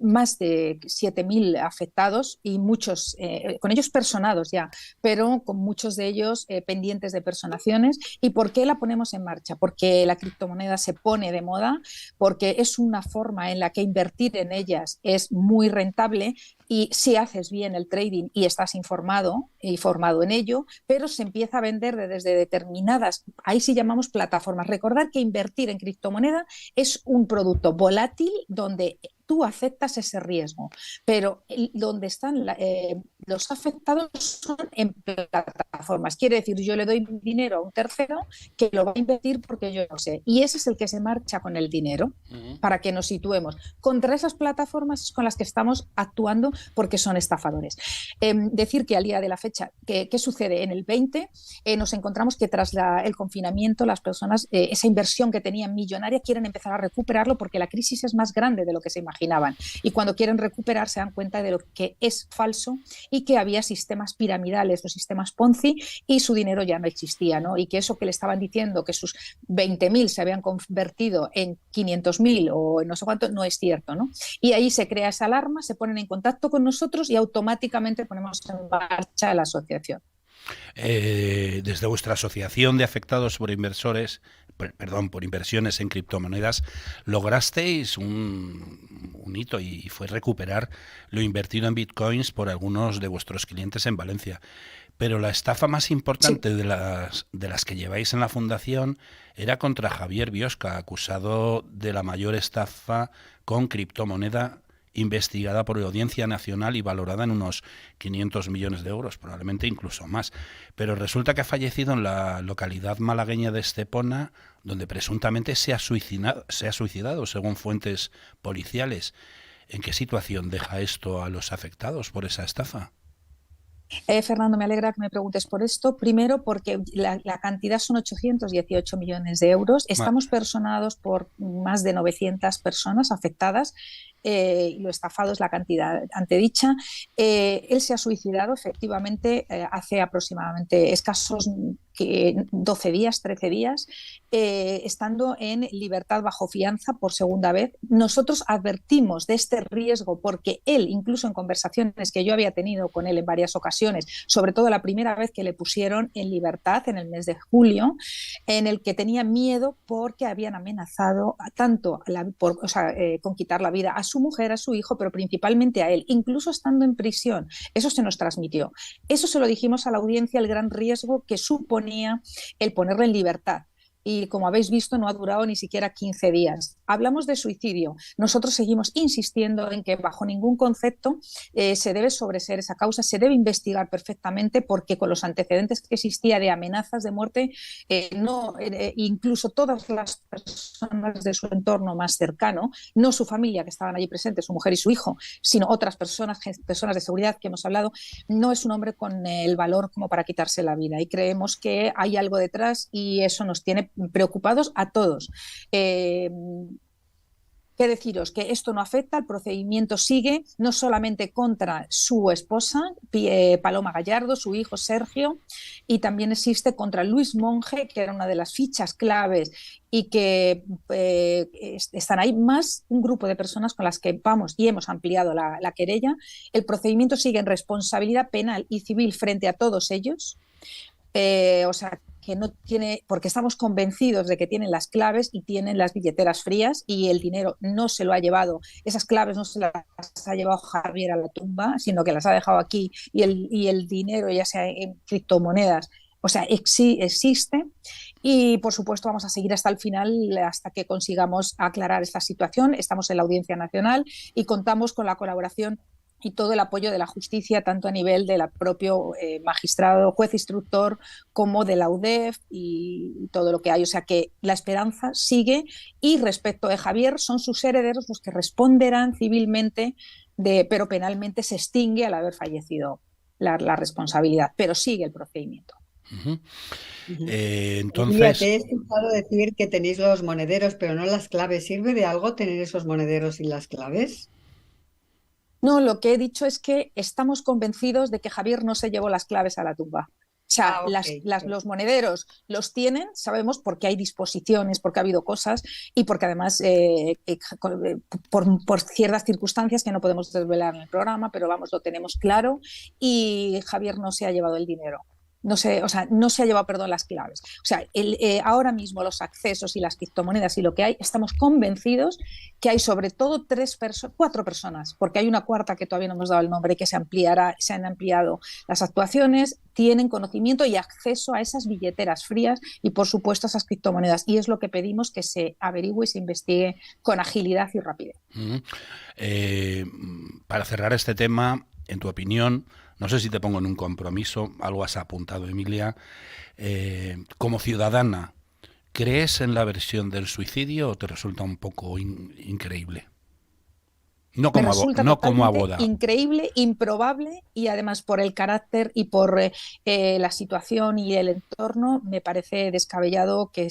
D: más de 7.000 afectados y muchos, con ellos personados ya, pero con muchos de ellos pendientes de personaciones. ¿Y por qué la ponemos en marcha? Porque la criptomoneda se pone de moda, porque es una forma en la que invertir en ellas es muy rentable. Y si haces bien el trading y estás informado y formado en ello, pero se empieza a vender desde determinadas, ahí sí llamamos plataformas. Recordar que invertir en criptomoneda es un producto volátil donde tú aceptas ese riesgo, pero donde están los afectados son en plataformas. Quiere decir, yo le doy dinero a un tercero que lo va a invertir porque yo lo sé. Y ese es el que se marcha con el dinero, para que nos situemos. Contra esas plataformas con las que estamos actuando porque son estafadores. Decir que al día de la fecha, ¿qué sucede? En el 20 nos encontramos que tras el confinamiento las personas, esa inversión que tenían millonaria, quieren empezar a recuperarlo porque la crisis es más grande de lo que se imaginaban. Y cuando quieren recuperar se dan cuenta de lo que es falso y que había sistemas piramidales o sistemas Ponzi y su dinero ya no existía, ¿no? Y que eso que le estaban diciendo, que sus 20.000 se habían convertido en 500.000 o en no sé cuánto, no es cierto, ¿no? Y ahí se crea esa alarma, se ponen en contacto con nosotros y automáticamente ponemos en marcha la asociación.
B: Desde vuestra asociación de afectados por por inversiones en criptomonedas, lograsteis un hito y fue recuperar lo invertido en bitcoins por algunos de vuestros clientes en Valencia. Pero la estafa más importante de las que lleváis en la fundación era contra Javier Biosca, acusado de la mayor estafa con criptomoneda investigada por la Audiencia Nacional y valorada en unos 500 millones de euros, probablemente incluso más. Pero resulta que ha fallecido en la localidad malagueña de Estepona, donde presuntamente se ha suicidado, según fuentes policiales. ¿En qué situación deja esto a los afectados por esa estafa?
D: Fernando, me alegra que me preguntes por esto. Primero, porque la cantidad son 818 millones de euros. Estamos personados por más de 900 personas afectadas. Lo estafado es la cantidad antedicha. Él se ha suicidado efectivamente hace aproximadamente escasos 12 días, 13 días, estando en libertad bajo fianza por segunda vez. Nosotros advertimos de este riesgo porque él, incluso en conversaciones que yo había tenido con él en varias ocasiones, sobre todo la primera vez que le pusieron en libertad en el mes de julio, en el que tenía miedo porque habían amenazado tanto con quitar la vida a su mujer, a su hijo, pero principalmente a él, incluso estando en prisión. Eso se nos transmitió. Eso se lo dijimos a la audiencia, el gran riesgo que suponía el ponerle en libertad. Y como habéis visto, no ha durado ni siquiera 15 días. Hablamos de suicidio. Nosotros seguimos insistiendo en que bajo ningún concepto se debe sobreseer esa causa, se debe investigar perfectamente porque con los antecedentes que existía de amenazas de muerte, incluso todas las personas de su entorno más cercano, no su familia que estaban allí presentes, su mujer y su hijo, sino otras personas de seguridad que hemos hablado, no es un hombre con el valor como para quitarse la vida. Y creemos que hay algo detrás y eso nos tiene preocupados a todos. ¿Qué deciros? Que esto no afecta, el procedimiento sigue, no solamente contra su esposa, Paloma Gallardo, su hijo Sergio, y también existe contra Luis Monge, que era una de las fichas claves y que están ahí, más un grupo de personas con las que vamos y hemos ampliado la querella. El procedimiento sigue en responsabilidad penal y civil frente a todos ellos. Que no tiene, porque estamos convencidos de que tienen las claves y tienen las billeteras frías y el dinero no se lo ha llevado, esas claves no se las ha llevado Javier a la tumba, sino que las ha dejado aquí y el dinero, ya sea en criptomonedas, existe. Y por supuesto vamos a seguir hasta el final, hasta que consigamos aclarar esta situación. Estamos en la Audiencia Nacional y contamos con la colaboración y todo el apoyo de la justicia, tanto a nivel del propio magistrado, juez instructor, como de la UDEF y todo lo que hay. O sea que la esperanza sigue y respecto de Javier son sus herederos los que responderán civilmente, pero penalmente se extingue al haber fallecido la responsabilidad, pero sigue el procedimiento.
B: Uh-huh.
A: Entonces, Emilia, te he escuchado decir que tenéis los monederos, pero no las claves. ¿Sirve de algo tener esos monederos y las claves?
D: No, lo que he dicho es que estamos convencidos de que Javier no se llevó las claves a la tumba. O sea, los monederos los tienen, sabemos, porque hay disposiciones, porque ha habido cosas y porque además por ciertas circunstancias que no podemos desvelar en el programa, pero vamos, lo tenemos claro y Javier no se ha llevado el dinero. No se ha llevado, las claves. Ahora mismo los accesos y las criptomonedas y lo que hay, estamos convencidos que hay sobre todo 4 personas, porque hay una cuarta que todavía no hemos dado el nombre y que se han ampliado las actuaciones, tienen conocimiento y acceso a esas billeteras frías y por supuesto a esas criptomonedas. Y es lo que pedimos, que se averigüe y se investigue con agilidad y rapidez.
B: Para cerrar este tema, en tu opinión, no sé si te pongo en un compromiso, algo has apuntado, Emilia, como ciudadana, ¿crees en la versión del suicidio o te resulta un poco increíble? No como abogada.
D: Increíble, improbable y además por el carácter y por la situación y el entorno me parece descabellado que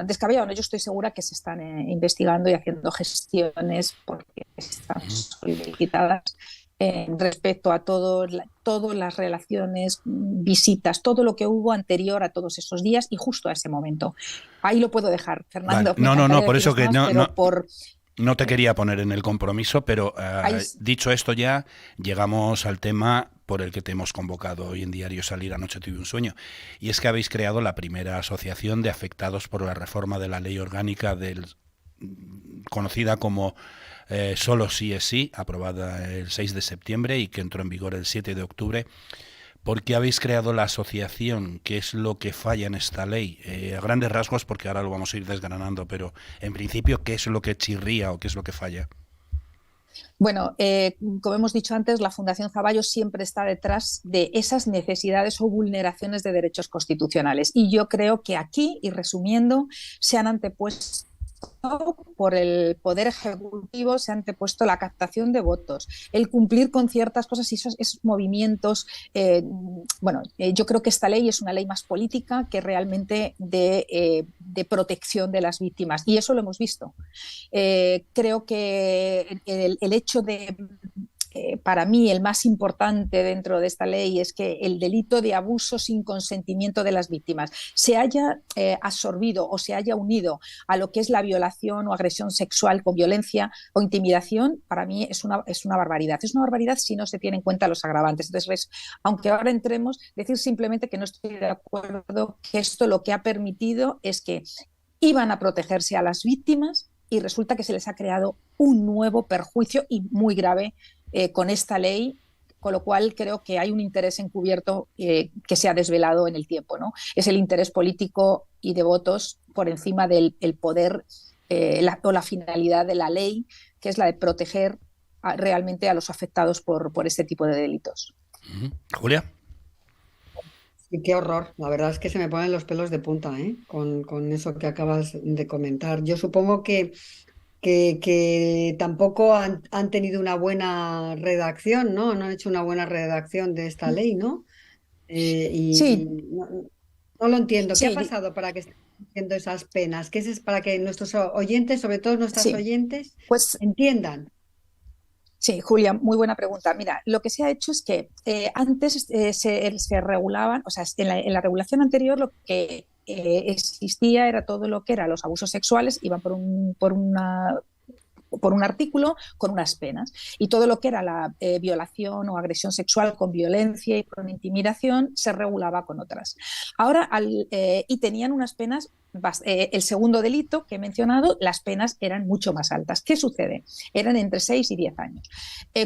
D: descabellado, ¿no? Yo estoy segura que se están investigando y haciendo gestiones porque están solicitadas respecto a todas las relaciones, visitas, todo lo que hubo anterior a todos esos días y justo a ese momento. Ahí lo puedo dejar, Fernando.
B: Vale. No, por eso que no te quería poner en el compromiso, pero dicho esto ya, llegamos al tema por el que te hemos convocado hoy en Diario Salir. Anoche tuve un sueño. Y es que habéis creado la primera asociación de afectados por la reforma de la ley orgánica conocida como Solo sí es sí, aprobada el 6 de septiembre y que entró en vigor el 7 de octubre. ¿Por qué habéis creado la asociación? ¿Qué es lo que falla en esta ley? A grandes rasgos, porque ahora lo vamos a ir desgranando, pero en principio, ¿qué es lo que chirría o qué es lo que falla?
D: Bueno, como hemos dicho antes, la Fundación Zaballos siempre está detrás de esas necesidades o vulneraciones de derechos constitucionales. Y yo creo que aquí, y resumiendo, se han antepuesto por el Poder Ejecutivo, se ha antepuesto la captación de votos, el cumplir con ciertas cosas y esos movimientos. Yo creo que esta ley es una ley más política que realmente de protección de las víctimas, y eso lo hemos visto. Creo que el hecho de para mí el más importante dentro de esta ley es que el delito de abuso sin consentimiento de las víctimas se haya absorbido o se haya unido a lo que es la violación o agresión sexual con violencia o intimidación. Para mí es una barbaridad. Es una barbaridad si no se tienen en cuenta los agravantes. Entonces, aunque ahora entremos, decir simplemente que no estoy de acuerdo, que esto lo que ha permitido es que iban a protegerse a las víctimas y resulta que se les ha creado un nuevo perjuicio y muy grave con esta ley, con lo cual creo que hay un interés encubierto que se ha desvelado en el tiempo, ¿no? Es el interés político y de votos por encima del poder o la finalidad de la ley, que es la de proteger realmente a los afectados por este tipo de delitos.
B: Julia.
A: Y qué horror, la verdad es que se me ponen los pelos de punta, ¿eh? Con eso que acabas de comentar. Yo supongo que tampoco han tenido una buena redacción, ¿no? No han hecho una buena redacción de esta ley, ¿no? Y
D: Sí,
A: no lo entiendo. ¿Qué ha
D: sí,
A: pasado para que estén haciendo esas penas? ¿Qué es para que nuestros oyentes, sobre todo nuestras
D: sí.
A: oyentes,
D: Pues
A: entiendan?
D: sí, Julia, muy buena pregunta. Mira, lo que se ha hecho es que antes se regulaban, o sea, en la regulación anterior lo que existía era todo lo que eran los abusos sexuales, iban por un artículo con unas penas. Y todo lo que era la violación o agresión sexual con violencia y con intimidación se regulaba con otras. Ahora, y tenían unas penas, el segundo delito que he mencionado, las penas eran mucho más altas. ¿Qué sucede? Eran entre 6 y 10 años.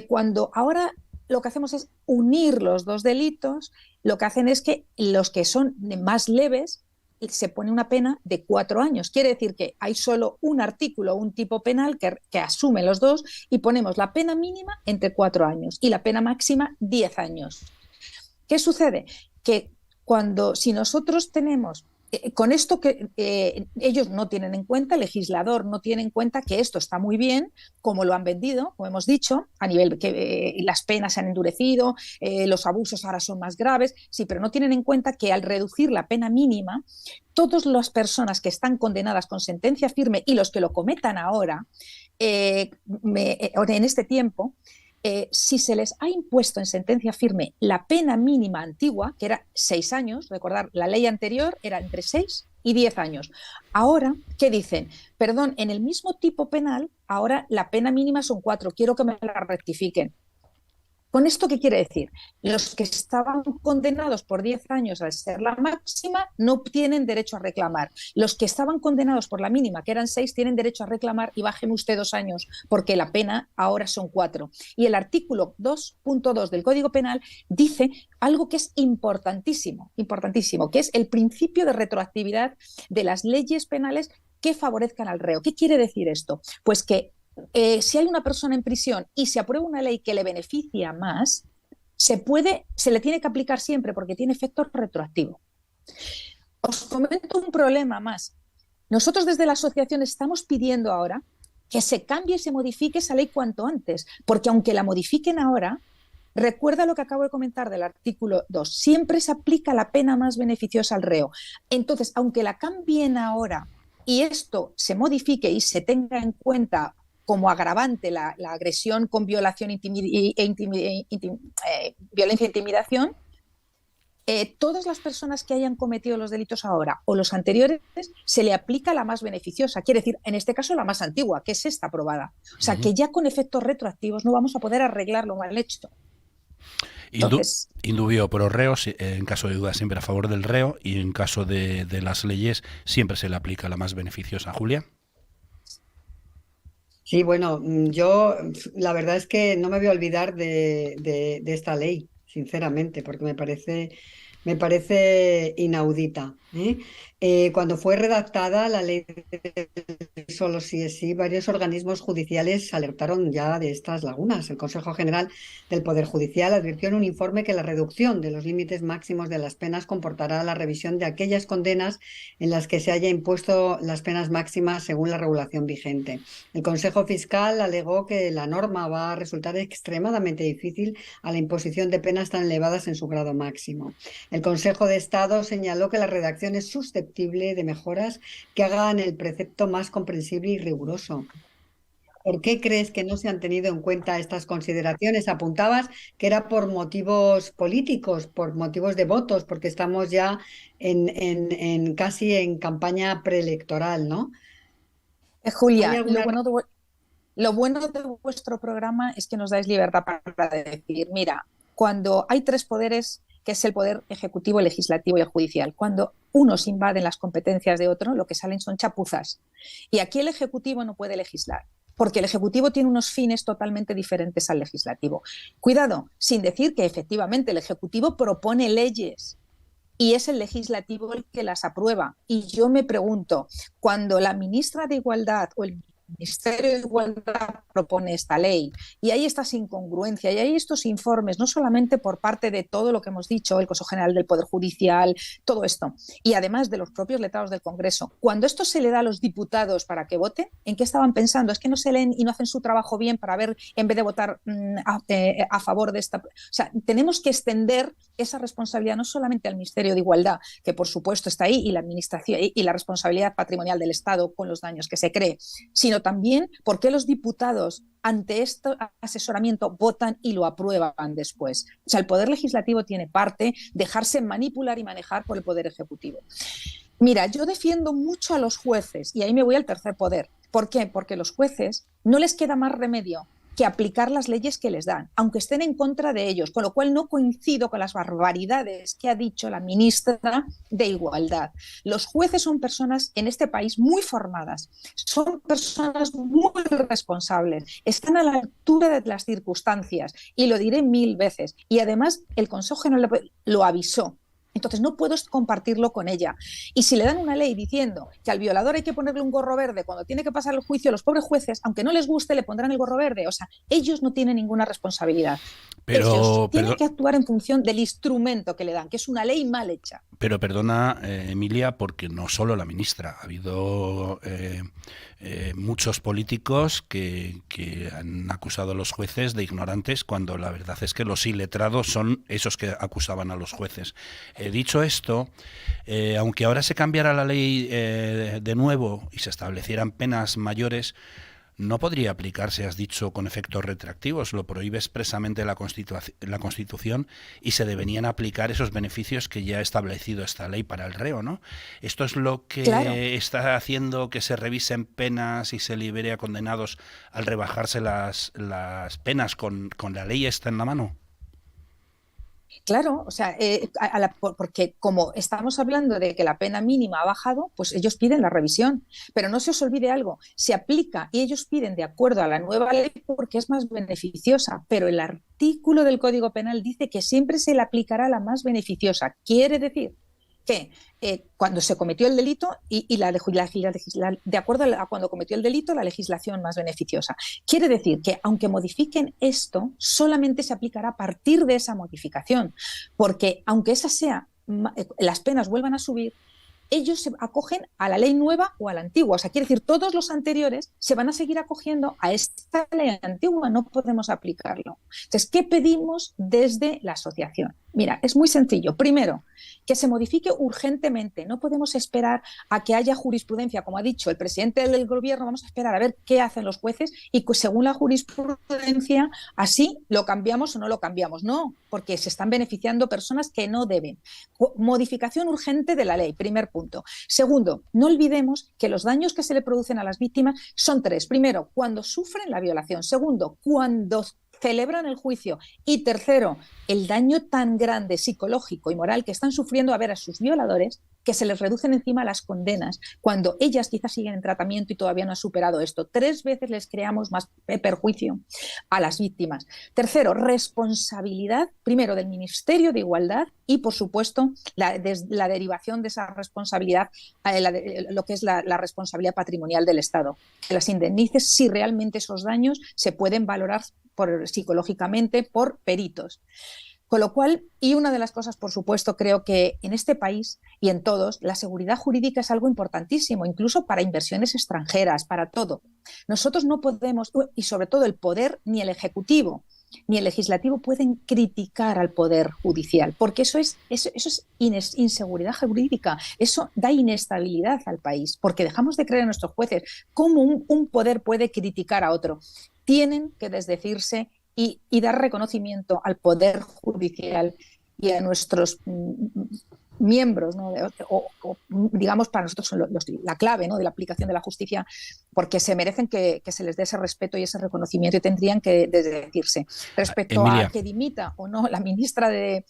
D: Cuando ahora lo que hacemos es unir los dos delitos, lo que hacen es que los que son más leves se pone una pena de 4 años. Quiere decir que hay solo un artículo, un tipo penal que asume los dos y ponemos la pena mínima entre 4 años y la pena máxima 10 años. ¿Qué sucede? Que si nosotros tenemos con esto que ellos no tienen en cuenta, el legislador no tiene en cuenta que esto está muy bien, como lo han vendido, como hemos dicho, a nivel que las penas se han endurecido, los abusos ahora son más graves, sí, pero no tienen en cuenta que al reducir la pena mínima, todas las personas que están condenadas con sentencia firme y los que lo cometan ahora, en este tiempo, si se les ha impuesto en sentencia firme la pena mínima antigua, que era 6 años, recordar, la ley anterior era entre 6 y 10 años. Ahora, ¿qué dicen? Perdón, en el mismo tipo penal, ahora la pena mínima son 4, quiero que me la rectifiquen. ¿Con esto qué quiere decir? Los que estaban condenados por 10 años al ser la máxima no tienen derecho a reclamar. Los que estaban condenados por la mínima, que eran 6, tienen derecho a reclamar y bajen usted 2 años, porque la pena ahora son 4. Y el artículo 2.2 del Código Penal dice algo que es importantísimo, que es el principio de retroactividad de las leyes penales que favorezcan al reo. ¿Qué quiere decir esto? Pues que si hay una persona en prisión y se aprueba una ley que le beneficia más, se le tiene que aplicar siempre porque tiene efecto retroactivo. Os comento un problema más. Nosotros desde la asociación estamos pidiendo ahora que se cambie y se modifique esa ley cuanto antes, porque aunque la modifiquen ahora, recuerda lo que acabo de comentar del artículo 2, siempre se aplica la pena más beneficiosa al reo. Entonces, aunque la cambien ahora y esto se modifique y se tenga en cuenta como agravante la agresión con violación violencia e intimidación, todas las personas que hayan cometido los delitos ahora o los anteriores se le aplica la más beneficiosa, quiere decir, en este caso la más antigua, que es esta aprobada. O sea, que ya con efectos retroactivos no vamos a poder arreglar lo mal hecho. Entonces,
B: Indubio pro reo, en caso de duda siempre a favor del reo, y en caso de las leyes siempre se le aplica la más beneficiosa. Julia.
A: Sí, bueno, yo la verdad es que no me voy a olvidar de esta ley, sinceramente, porque me parece inaudita, ¿eh? Cuando fue redactada la ley de solo sí es sí, varios organismos judiciales alertaron ya de estas lagunas. El Consejo General del Poder Judicial advirtió en un informe que la reducción de los límites máximos de las penas comportará la revisión de aquellas condenas en las que se haya impuesto las penas máximas según la regulación vigente. El Consejo Fiscal alegó que la norma va a resultar extremadamente difícil a la imposición de penas tan elevadas en su grado máximo. El Consejo de Estado señaló que la redacción es susceptible de mejoras que hagan el precepto más comprensible y riguroso. ¿Por qué crees que no se han tenido en cuenta estas consideraciones? Apuntabas que era por motivos políticos, por motivos de votos, porque estamos ya casi en campaña preelectoral, ¿no? ¿Hay
D: Julia,
A: alguna
D: lo bueno de vuestro programa es que nos dais libertad para decir, mira, cuando hay tres poderes, que es el poder ejecutivo, el legislativo y el judicial, cuando unos invaden las competencias de otro, lo que salen son chapuzas. Y aquí el ejecutivo no puede legislar, porque el ejecutivo tiene unos fines totalmente diferentes al legislativo. Cuidado, sin decir que efectivamente el ejecutivo propone leyes y es el legislativo el que las aprueba. Y yo me pregunto, cuando la ministra de Igualdad o el Ministerio de Igualdad propone esta ley y hay estas incongruencias y hay estos informes, no solamente por parte de todo lo que hemos dicho, el Consejo General del Poder Judicial, todo esto, y además de los propios letrados del Congreso, cuando esto se le da a los diputados para que voten, ¿en qué estaban pensando? Es que no se leen y no hacen su trabajo bien para ver, en vez de votar a favor de esta... O sea, tenemos que extender esa responsabilidad no solamente al Ministerio de Igualdad, que por supuesto está ahí, y la administración y la responsabilidad patrimonial del Estado con los daños que se cree, sino también por qué los diputados ante este asesoramiento votan y lo aprueban después. O sea, el Poder Legislativo tiene parte, dejarse manipular y manejar por el Poder Ejecutivo. Mira, yo defiendo mucho a los jueces y ahí me voy al tercer poder. ¿Por qué? Porque los jueces no les queda más remedio que aplicar las leyes que les dan, aunque estén en contra de ellos, con lo cual no coincido con las barbaridades que ha dicho la ministra de Igualdad. Los jueces son personas en este país muy formadas, son personas muy responsables, están a la altura de las circunstancias, y lo diré 1000 veces, y además el Consejo General lo avisó. Entonces no puedo compartirlo con ella. Y si le dan una ley diciendo que al violador hay que ponerle un gorro verde cuando tiene que pasar el juicio, los pobres jueces, aunque no les guste, le pondrán el gorro verde. O sea, ellos no tienen ninguna responsabilidad. Ellos tienen que actuar en función del instrumento que le dan, que es una ley mal hecha.
B: Pero perdona, Emilia, porque no solo la ministra, ha habido muchos políticos que han acusado a los jueces de ignorantes, cuando la verdad es que los iletrados son esos que acusaban a los jueces. Dicho esto, aunque ahora se cambiara la ley de nuevo y se establecieran penas mayores, no podría aplicarse, has dicho, con efectos retroactivos. Lo prohíbe expresamente la Constitución y se deberían aplicar esos beneficios que ya ha establecido esta ley para el reo, ¿no? Esto es lo que está haciendo que se revisen penas y se libere a condenados al rebajarse las penas con la ley esta en la mano.
D: Claro, o sea, porque como estamos hablando de que la pena mínima ha bajado, pues ellos piden la revisión. Pero no se os olvide algo, se aplica y ellos piden de acuerdo a la nueva ley porque es más beneficiosa, pero el artículo del Código Penal dice que siempre se le aplicará la más beneficiosa. Quiere decir que cuando se cometió el delito de acuerdo a cuando cometió el delito, la legislación más beneficiosa. Quiere decir que aunque modifiquen esto, solamente se aplicará a partir de esa modificación, porque aunque esa sea, las penas vuelvan a subir, ellos se acogen a la ley nueva o a la antigua. O sea, quiere decir, todos los anteriores se van a seguir acogiendo a esta ley antigua, no podemos aplicarlo. Entonces, ¿qué pedimos desde la asociación? Mira, es muy sencillo. Primero, que se modifique urgentemente. No podemos esperar a que haya jurisprudencia. Como ha dicho el presidente del gobierno, vamos a esperar a ver qué hacen los jueces y según la jurisprudencia, así lo cambiamos o no lo cambiamos. No, porque se están beneficiando personas que no deben. Modificación urgente de la ley, primer punto. Segundo, no olvidemos que los daños que se le producen a las víctimas son tres. Primero, cuando sufren la violación. Segundo, cuando celebran el juicio. Y tercero, el daño tan grande psicológico y moral que están sufriendo a ver a sus violadores, que se les reducen encima las condenas, cuando ellas quizás siguen en tratamiento y todavía no han superado esto. 3 veces les creamos más perjuicio a las víctimas. Tercero, responsabilidad, primero, del Ministerio de Igualdad y, por supuesto, la derivación de esa responsabilidad, lo que es la responsabilidad patrimonial del Estado. Que las indemnice si realmente esos daños se pueden valorar psicológicamente por peritos. Con lo cual, y una de las cosas, por supuesto, creo que en este país y en todos, la seguridad jurídica es algo importantísimo, incluso para inversiones extranjeras, para todo. Nosotros no podemos, y sobre todo el poder, ni el ejecutivo, ni el legislativo pueden criticar al poder judicial, porque eso es inseguridad jurídica, eso da inestabilidad al país, porque dejamos de creer en nuestros jueces. ¿Cómo un poder puede criticar a otro? Tienen que desdecirse y dar reconocimiento al Poder Judicial y a nuestros miembros, ¿no? Digamos, para nosotros son la clave, ¿no?, de la aplicación de la justicia, porque se merecen que se les dé ese respeto y ese reconocimiento y tendrían que desdecirse. Respecto
B: Emilia,
D: a que dimita o no la ministra de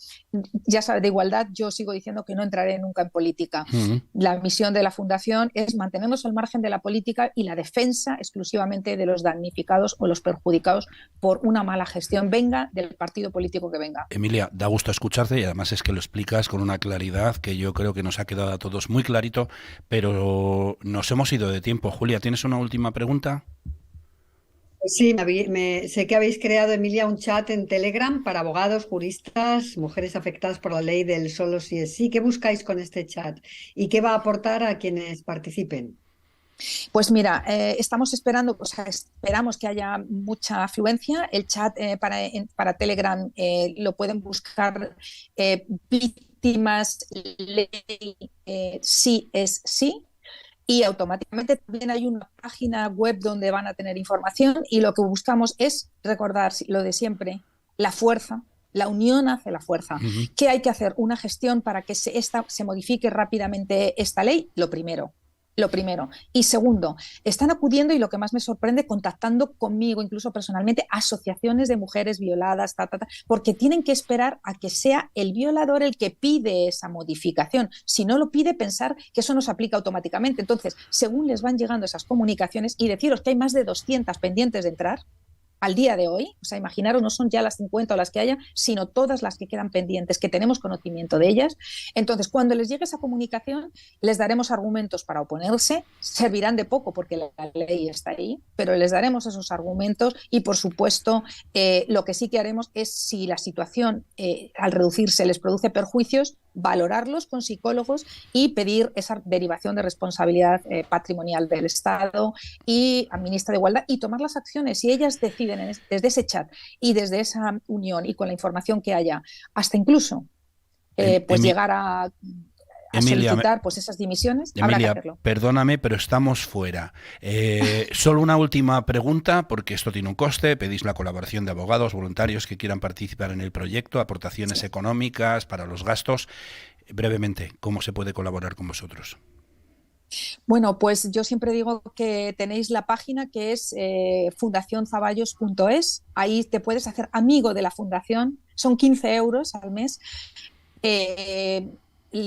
D: Igualdad, yo sigo diciendo que no entraré nunca en política. La misión de la Fundación es mantenernos al margen de la política y la defensa exclusivamente de los damnificados o los perjudicados por una mala gestión, venga del partido político que venga.
B: Emilia, da gusto escucharte y además es que lo explicas con una claridad que yo creo que nos ha quedado a todos muy clarito, pero nos hemos ido de tiempo. Julia, ¿tienes una última pregunta?
A: Sí, sé que habéis creado, Emilia, un chat en Telegram para abogados, juristas, mujeres afectadas por la ley del solo sí es sí. ¿Qué buscáis con este chat? ¿Y qué va a aportar a quienes participen?
D: Pues mira, estamos esperando, o sea, esperamos que haya mucha afluencia. El chat para Telegram lo pueden buscar víctimas ley sí es sí. Y automáticamente también hay una página web donde van a tener información y lo que buscamos es recordar lo de siempre, la fuerza, la unión hace la fuerza. ¿Qué hay que hacer? Una gestión para que se modifique rápidamente esta ley, lo primero. Y segundo, están acudiendo, y lo que más me sorprende, contactando conmigo, incluso personalmente, asociaciones de mujeres violadas, porque tienen que esperar a que sea el violador el que pide esa modificación. Si no lo pide, pensar que eso no se aplica automáticamente. Entonces, según les van llegando esas comunicaciones, y deciros que hay más de 200 pendientes de entrar, al día de hoy, o sea, imaginaros, no son ya las 50 o las que haya, sino todas las que quedan pendientes, que tenemos conocimiento de ellas. Entonces, cuando les llegue esa comunicación, les daremos argumentos para oponerse, servirán de poco porque la ley está ahí, pero les daremos esos argumentos y, por supuesto, lo que sí que haremos es, si la situación al reducirse les produce perjuicios, valorarlos con psicólogos y pedir esa derivación de responsabilidad patrimonial del Estado y a ministra de Igualdad y tomar las acciones. Si ellas deciden desde ese chat y desde esa unión y con la información que haya, hasta incluso llegar a
B: Emilia,
D: solicitar pues esas dimisiones,
B: Emilia,
D: habrá que hacerlo.
B: Perdóname, pero estamos fuera. Solo una última pregunta, porque esto tiene un coste. Pedís la colaboración de abogados, voluntarios que quieran participar en el proyecto, aportaciones económicas para los gastos. Brevemente, ¿cómo se puede colaborar con vosotros?
D: Bueno, pues yo siempre digo que tenéis la página que es fundacionzaballos.es. Ahí te puedes hacer amigo de la fundación. Son 15 euros al mes.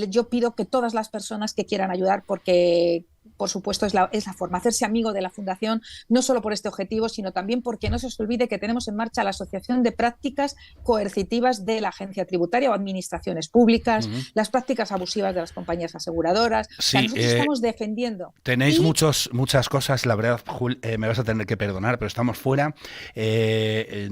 D: Yo pido que todas las personas que quieran ayudar, porque por supuesto es la forma, hacerse amigo de la Fundación, no solo por este objetivo, sino también porque no se os olvide que tenemos en marcha la Asociación de Prácticas Coercitivas de la Agencia Tributaria o Administraciones Públicas, las prácticas abusivas de las compañías aseguradoras.
B: Sí,
D: o sea, nosotros estamos defendiendo.
B: Tenéis muchas cosas, la verdad, me vas a tener que perdonar, pero estamos fuera. Te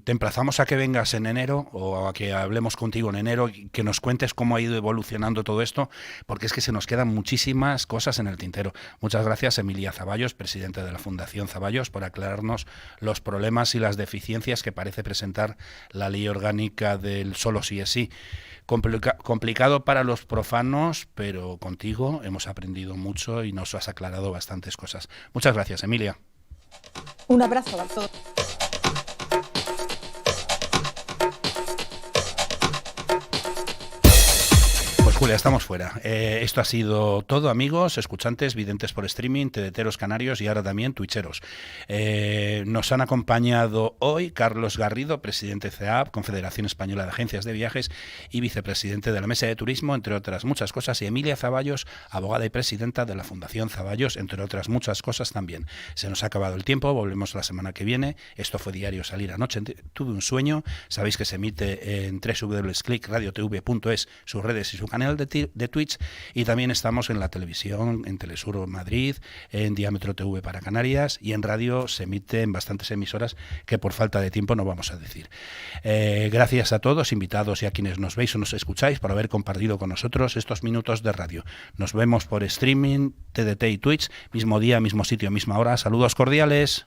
B: emplazamos a que vengas en enero o a que hablemos contigo en enero y que nos cuentes cómo ha ido evolucionando todo esto, porque es que se nos quedan muchísimas cosas en el tintero. Muchas gracias, Emilia Zaballos, presidenta de la Fundación Zaballos, por aclararnos los problemas y las deficiencias que parece presentar la ley orgánica del solo sí es sí. Complicado para los profanos, pero contigo hemos aprendido mucho y nos has aclarado bastantes cosas. Muchas gracias, Emilia.
D: Un abrazo a todos.
B: Julia, estamos fuera. Esto ha sido todo, amigos, escuchantes, videntes por streaming, tedeteros canarios y ahora también twitcheros. Nos han acompañado hoy Carlos Garrido, presidente de CEAP, Confederación Española de Agencias de Viajes, y vicepresidente de la Mesa de Turismo, entre otras muchas cosas, y Emilia Zaballos, abogada y presidenta de la Fundación Zaballos, entre otras muchas cosas también. Se nos ha acabado el tiempo, volvemos la semana que viene. Esto fue Diario Salir anoche. Tuve un sueño. Sabéis que se emite en www.clickradiotv.es, sus redes y su canal de Twitch, y también estamos en la televisión, en Telesur Madrid, en Diámetro TV para Canarias, y en radio se emite en bastantes emisoras que por falta de tiempo no vamos a decir. Gracias a todos, invitados, y a quienes nos veis o nos escucháis por haber compartido con nosotros estos minutos de radio. Nos vemos por streaming, TDT y Twitch, mismo día, mismo sitio, misma hora. Saludos cordiales.